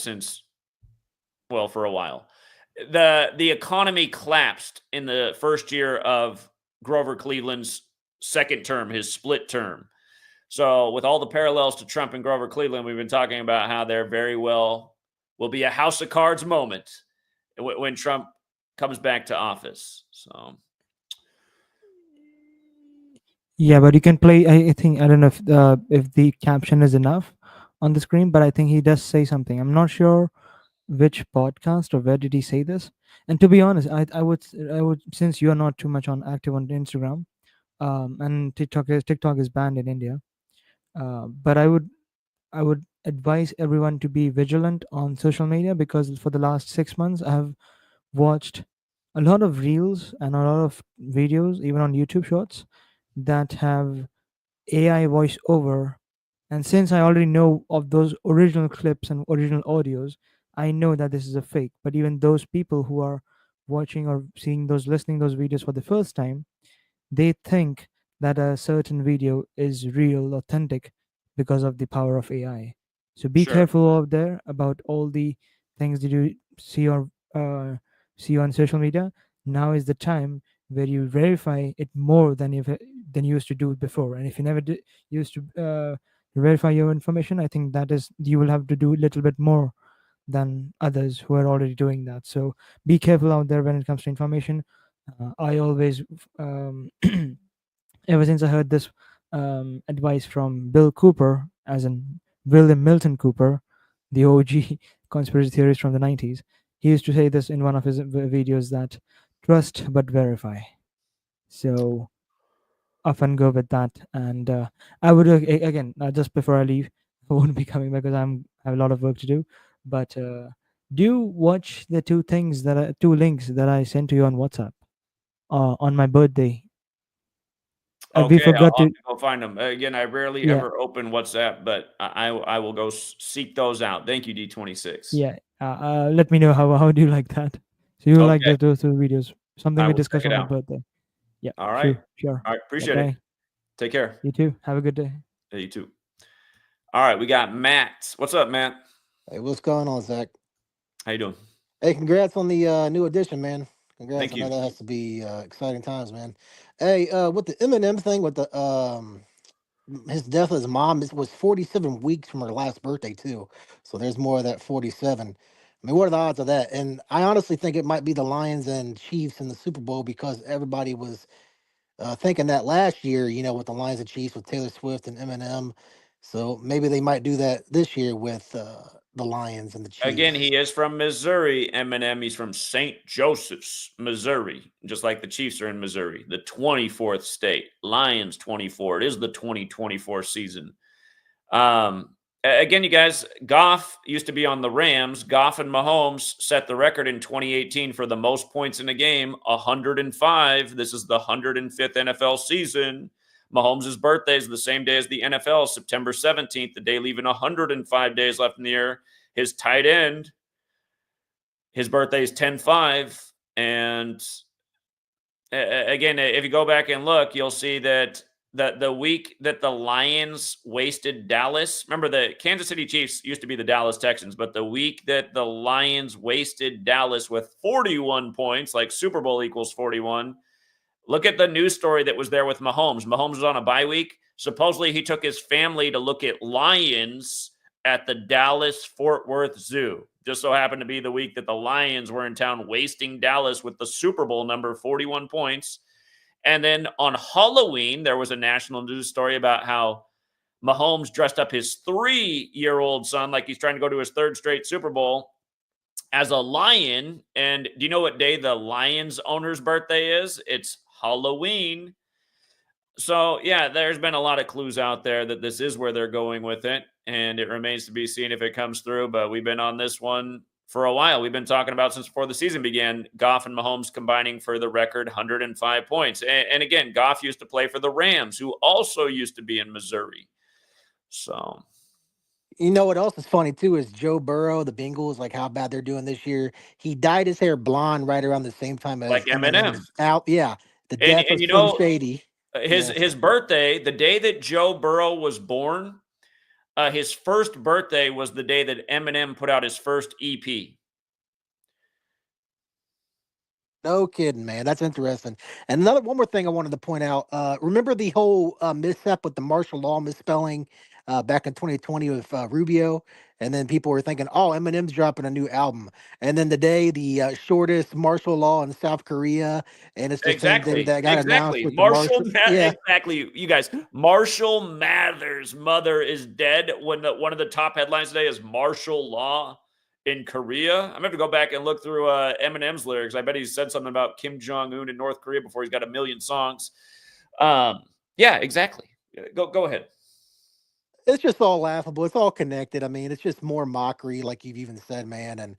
for a while. The economy collapsed in the first year of Grover Cleveland's second term, his split term. So with all the parallels to Trump and Grover Cleveland, we've been talking about how there very well will be a House of Cards moment when Trump comes back to office. So Yeah, but you can play. I think I don't know if the caption is enough on the screen, but I think he does say something. I'm not sure which podcast or where did he say this. And to be honest, I would since you are not too much on active on Instagram, and TikTok is banned in India. But I would advise everyone to be vigilant on social media, because for the last 6 months I have watched a lot of reels and a lot of videos, even on YouTube Shorts, that have AI voiceover. And since I already know of those original clips and original audios, I know that this is a fake. But even those people who are watching or seeing those, listening those videos for the first time, they think that a certain video is real, authentic, because of the power of AI. So be sure. careful out there about all the things that you uh, see on social media. Now is the time where you verify it more than you used to do before. And if you never used to verify your information, I think that is you will have to do a little bit more than others who are already doing that. So be careful out there when it comes to information. I always ever since I heard this advice from Bill Cooper, as in William Milton Cooper, the OG conspiracy theorist from the 90s, he used to say this in one of his videos, that trust but verify. So often go with that. And I would again, just before I leave, I won't be coming back because I have a lot of work to do. But do watch the two links that I sent to you on WhatsApp on my birthday. We Okay, I'll forgot have to. to go find them. Again, I rarely Yeah, ever open WhatsApp, but I will go seek those out. Thank you, D26. yeah. Let me know how do you like that. So you like Okay, those two videos? Something I we will check discussed it on my out. birthday. Yeah, All right. sure, sure. All right. Yeah, Appreciate it. bye. Take care. You too. Have a good day. Yeah, you too. All right. We got Matt. What's up, Matt? Hey, what's going on, Zach? How you doing? Hey, congrats on the new edition, man. Congrats. Thank I know you. that has to be exciting times, man. Hey, with the Eminem thing, with the his death of his mom, it was 47 weeks from her last birthday too. So there's more of that 47. I mean, what are the odds of that? And I honestly think it might be the Lions and Chiefs in the Super Bowl, because everybody was thinking that last year, with the Lions and Chiefs with Taylor Swift and Eminem. So maybe they might do that this year with the Lions and the Again, Chiefs. he is from Missouri, Eminem. He's from St. Joseph's, Missouri, just like the Chiefs are in Missouri, the 24th state. Lions 24. It is the 2024 season. Again, you guys, Goff used to be on the Rams. Goff and Mahomes set the record in 2018 for the most points in a game, 105. This is the 105th NFL season. Mahomes' birthday is the same day as the NFL, September 17th, the day leaving 105 days left in the year. His tight end, his birthday is 10-5. And again, if you go back and look, you'll see that the week that the Lions wasted Dallas, remember the Kansas City Chiefs used to be the Dallas Texans, but the week that the Lions wasted Dallas with 41 points, like Super Bowl equals 41, look at the news story that was there with Mahomes. Mahomes was on a bye week. Supposedly he took his family to look at lions at the Dallas Fort Worth Zoo. Just so happened to be the week that the Lions were in town wasting Dallas with the Super Bowl number 41 points. And then on Halloween, there was a national news story about how Mahomes dressed up his 3-year-old son like he's trying to go to his third straight Super Bowl as a lion. And do you know what day the Lions owner's birthday is? It's Halloween. So, yeah, there's been a lot of clues out there that this is where they're going with it. And it remains to be seen if it comes through. But we've been on this one for a while. We've been talking about since before the season began, Goff and Mahomes combining for the record 105 points. And again, Goff used to play for the Rams, who also used to be in Missouri. So, You know what else is funny too is Joe Burrow, the Bengals, like how bad they're doing this year. He dyed his hair blonde right around the same time as like Eminem. Eminem's out. Yeah, the And death of you Slim know, Shady. his Yeah, his birthday, the day that Joe Burrow was born, his first birthday was the day that Eminem put out his first EP. No kidding, man. That's interesting. And one more thing I wanted to point out. Remember the whole mishap with the martial law misspelling back in 2020 with Rubio, and then people were thinking, "Oh, Eminem's dropping a new album," and then the day the shortest martial law in South Korea, and it's the same day Exactly. that got announced Exactly. with the martial. Yeah, Exactly. You guys, Marshall Mathers' mother is dead when one of the top headlines today is martial law in Korea. I'm gonna have to go back and look through Eminem's lyrics. I bet he said something about Kim Jong-un in North Korea before he's got a million songs. Yeah, exactly. Go ahead. it's just all laughable. It's all connected. I mean, it's just more mockery, like you've even said, man. And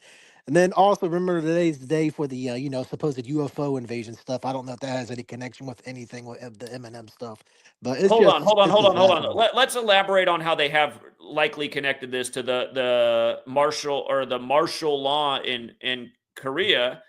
then also remember today's the day for the supposed UFO invasion stuff. I don't know if that has any connection with anything with the Eminem stuff, but Hold on, hold on, it's hold just on, hold on. laughable. Let's elaborate on how they have likely connected this to the martial law in Korea.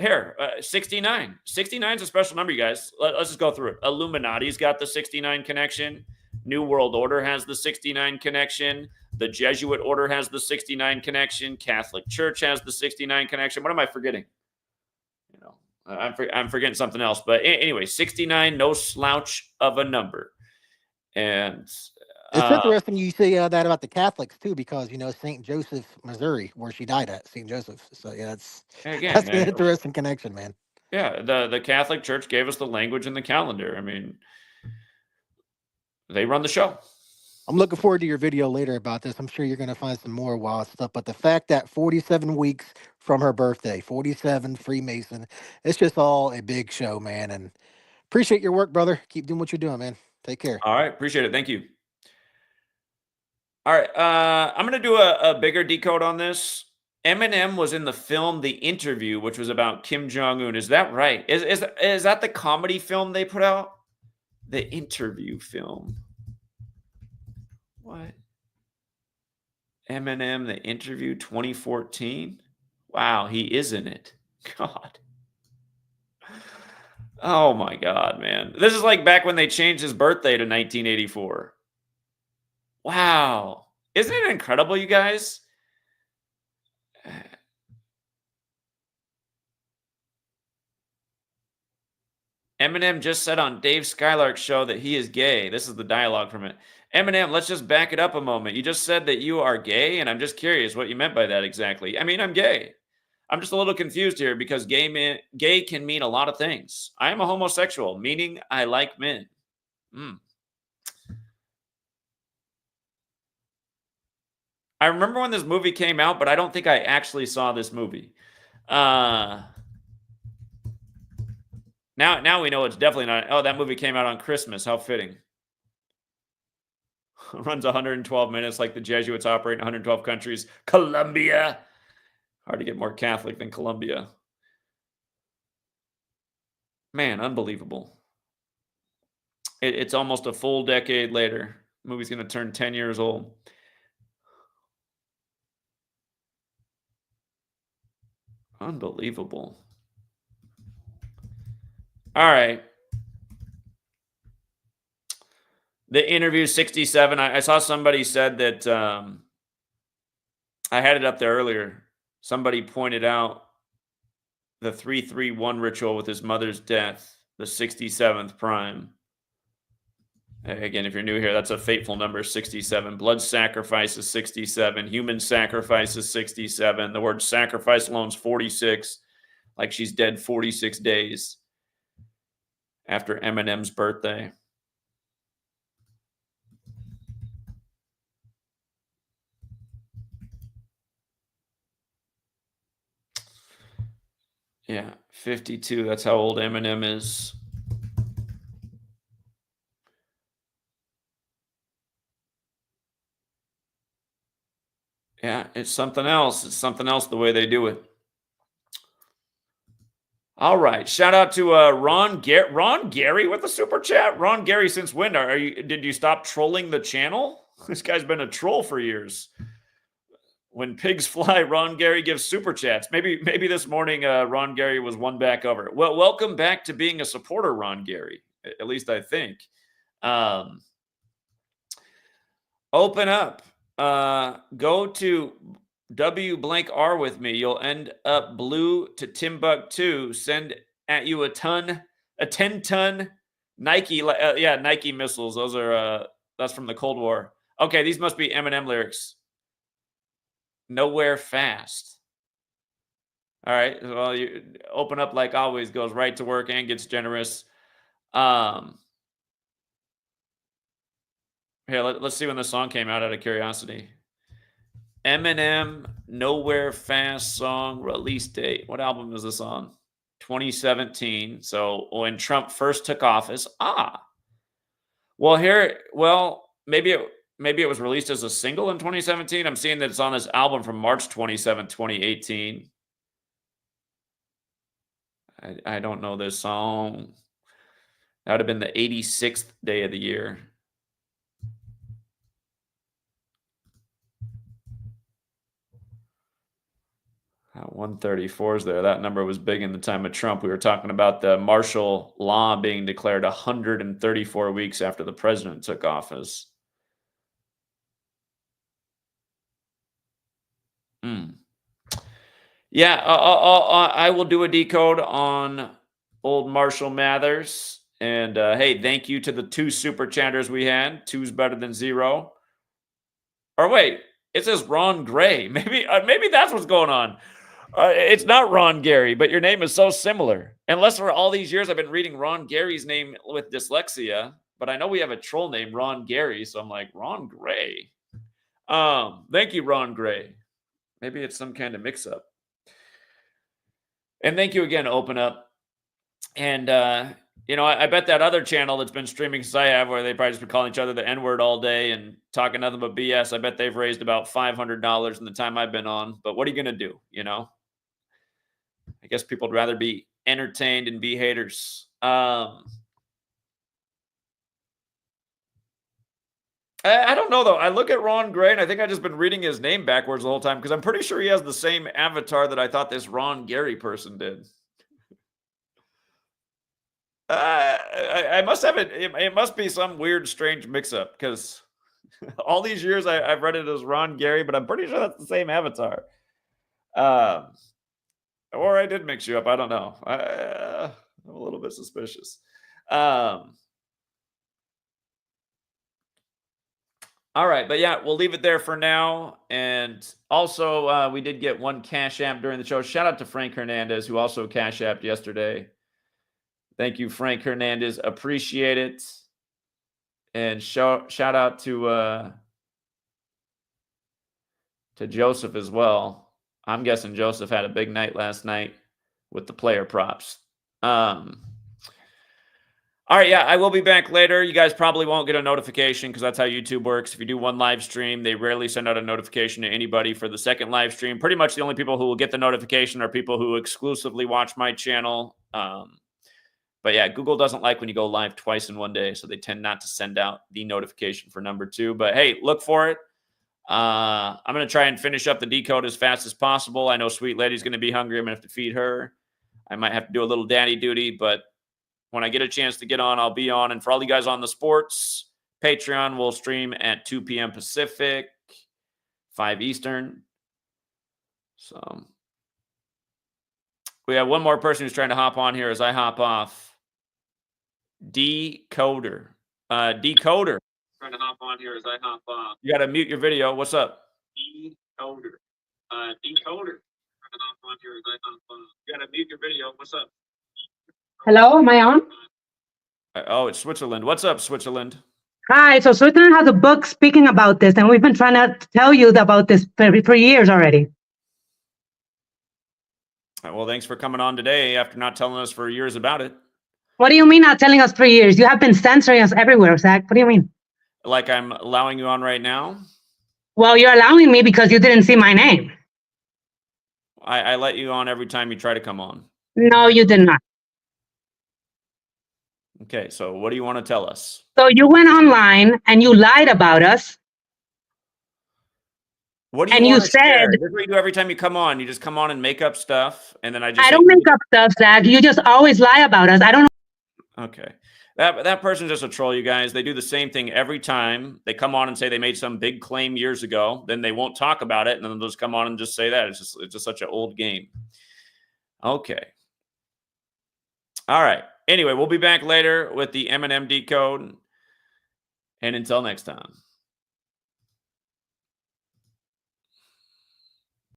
Here, 69. 69 is a special number, you guys. Let's just go through it. Illuminati's got the 69 connection. New World Order has the 69 connection. The Jesuit Order has the 69 connection. Catholic Church has the 69 connection. What am I forgetting? You know, I'm forgetting something else. But anyway, 69, no slouch of a number. And It's interesting you say that about the Catholics too, because St. Joseph, Missouri, where she died at St. Joseph. So yeah, again, that's an interesting connection, man. yeah, the Catholic Church gave us the language and the calendar. I mean, they run the show. I'm looking forward to your video later about this. I'm sure you're going to find some more wild stuff. But the fact that 47 weeks from her birthday, 47 Freemason, it's just all a big show, man. And appreciate your work, brother. Keep doing what you're doing, man. Take care. All right, appreciate it. Thank you. All right, I'm going to do a bigger decode on this. Eminem was in the film The Interview, which was about Kim Jong-un. Is that right? Is that the comedy film they put out? The Interview film. What? Eminem, The Interview 2014? Wow, he is in it. God. Oh my God, man. This is like back when they changed his birthday to 1984. Wow. Isn't it incredible, you guys? Eminem just said on Dave Skylark's show that he is gay. This is the dialogue from it. Eminem, let's just back it up a moment. You just said that you are gay, and I'm just curious what you meant by that exactly. I mean, I'm gay. I'm just a little confused here because gay can mean a lot of things. I am a homosexual, meaning I like men. I remember when this movie came out, but I don't think I actually saw this movie. Now we know it's definitely not. Oh, that movie came out on Christmas. How fitting. Runs 112 minutes like the Jesuits operate in 112 countries. Colombia. Hard to get more Catholic than Colombia. Man, unbelievable. It's almost a full decade later. The movie's going to turn 10 years old. Unbelievable. All right. The Interview 67. I saw somebody said that I had it up there earlier. Somebody pointed out the 331 ritual with his mother's death, the 67th prime. Again, if you're new here, that's a fateful number, 67. Blood sacrifice is 67. Human sacrifice is 67. The word sacrifice alone is 46. Like she's dead 46 days after Eminem's birthday. Yeah, 52. That's how old Eminem is. Yeah, it's something else. It's something else the way they do it. All right. Shout out to Ron Gary with the super chat. Ron Gary, since when did you stop trolling the channel? This guy's been a troll for years. When pigs fly, Ron Gary gives super chats. Maybe this morning Ron Gary was one back over. Well, welcome back to being a supporter, Ron Gary. At least I think. Open up. Go to W blank R with me. You'll end up blue to Timbuktu. Send at you a 10-ton Nike. Yeah, Nike missiles. Those are that's from the Cold War. Okay, these must be Eminem lyrics. Nowhere fast. All right. Well, you open up like always, goes right to work and gets generous. Here, let's see when the song came out out of curiosity. Eminem, Nowhere Fast song release date. What album is this on? 2017. So when Trump first took office. Well, maybe it was released as a single in 2017. I'm seeing that it's on this album from March 27, 2018. I don't know this song. That would have been the 86th day of the year. Uh, 134 is there. That number was big in the time of Trump. We were talking about the martial law being declared 134 weeks after the president took office. Yeah, I will do a decode on old Marshall Mathers. And hey, thank you to the 2 super chatters we had. 2's better than 0. Or wait, it says Ron Gray. Maybe that's what's going on. It's not Ron Gary, but your name is so similar. Unless for all these years I've been reading Ron Gary's name with dyslexia, but I know we have a troll named Ron Gary, so I'm like, Ron Gray. Thank you, Ron Gray. Maybe it's some kind of mix-up. And thank you again, Open Up. And, I bet that other channel that's been streaming since I have, where they probably just been calling each other the N-word all day and talking nothing but BS, I bet they've raised about $500 in the time I've been on. But what are you going to do, I guess people would rather be entertained and be haters. I don't know, though. I look at Ron Gray, and I think I've just been reading his name backwards the whole time, because I'm pretty sure he has the same avatar that I thought this Ron Gary person did. I must have it. It must be some weird, strange mix-up, because all these years I've read it as Ron Gary, but I'm pretty sure that's the same avatar. Or I did mix you up. I don't know. I'm a little bit suspicious. All right, but yeah, we'll leave it there for now. And also, we did get one Cash App during the show. Shout out to Frank Hernandez, who also Cash Apped yesterday. Thank you, Frank Hernandez. Appreciate it. And shout out to Joseph as well. I'm guessing Joseph had a big night last night with the player props. All right, yeah, I will be back later. You guys probably won't get a notification because that's how YouTube works. If you do one live stream, they rarely send out a notification to anybody for the second live stream. Pretty much the only people who will get the notification are people who exclusively watch my channel. But yeah, Google doesn't like when you go live twice in one day, so they tend not to send out the notification for number 2. But hey, look for it. I'm going to try and finish up the decode as fast as possible. I know Sweet Lady's going to be hungry. I'm going to have to feed her. I might have to do a little daddy duty, but when I get a chance to get on, I'll be on. And for all you guys on the sports, Patreon will stream at 2 p.m. Pacific, 5 Eastern. So we have one more person who's trying to hop on here as I hop off. Decoder. Decoder. Trying to hop on here as I hop off. You got to mute your video. What's up? Decoder. Decoder. Trying to hop on here as I hop off. You got to mute your video. What's up? Hello, am I on? Oh, it's Switzerland. What's up, Switzerland? Hi, so Switzerland has a book speaking about this, and we've been trying to tell you about this for years already. Well, thanks for coming on today after not telling us for years about it. What do you mean not telling us for years? You have been censoring us everywhere, Zach. What do you mean? Like I'm allowing you on right now? Well, you're allowing me because you didn't see my name. I let you on every time you try to come on. No, you did not. Okay, so what do you want to tell us? So you went online and you lied about us. What do you and want you to share? said, This is what you do every time you come on. You just come on and make up stuff, and then I don't make up stuff, Zach. You just always lie about us. I don't know. Okay. That person's just a troll, you guys. They do the same thing every time. They come on and say they made some big claim years ago. Then they won't talk about it, and then they'll just come on and just say that. It's just such an old game. Okay. All right. Anyway, we'll be back later with the Eminem decode. And until next time.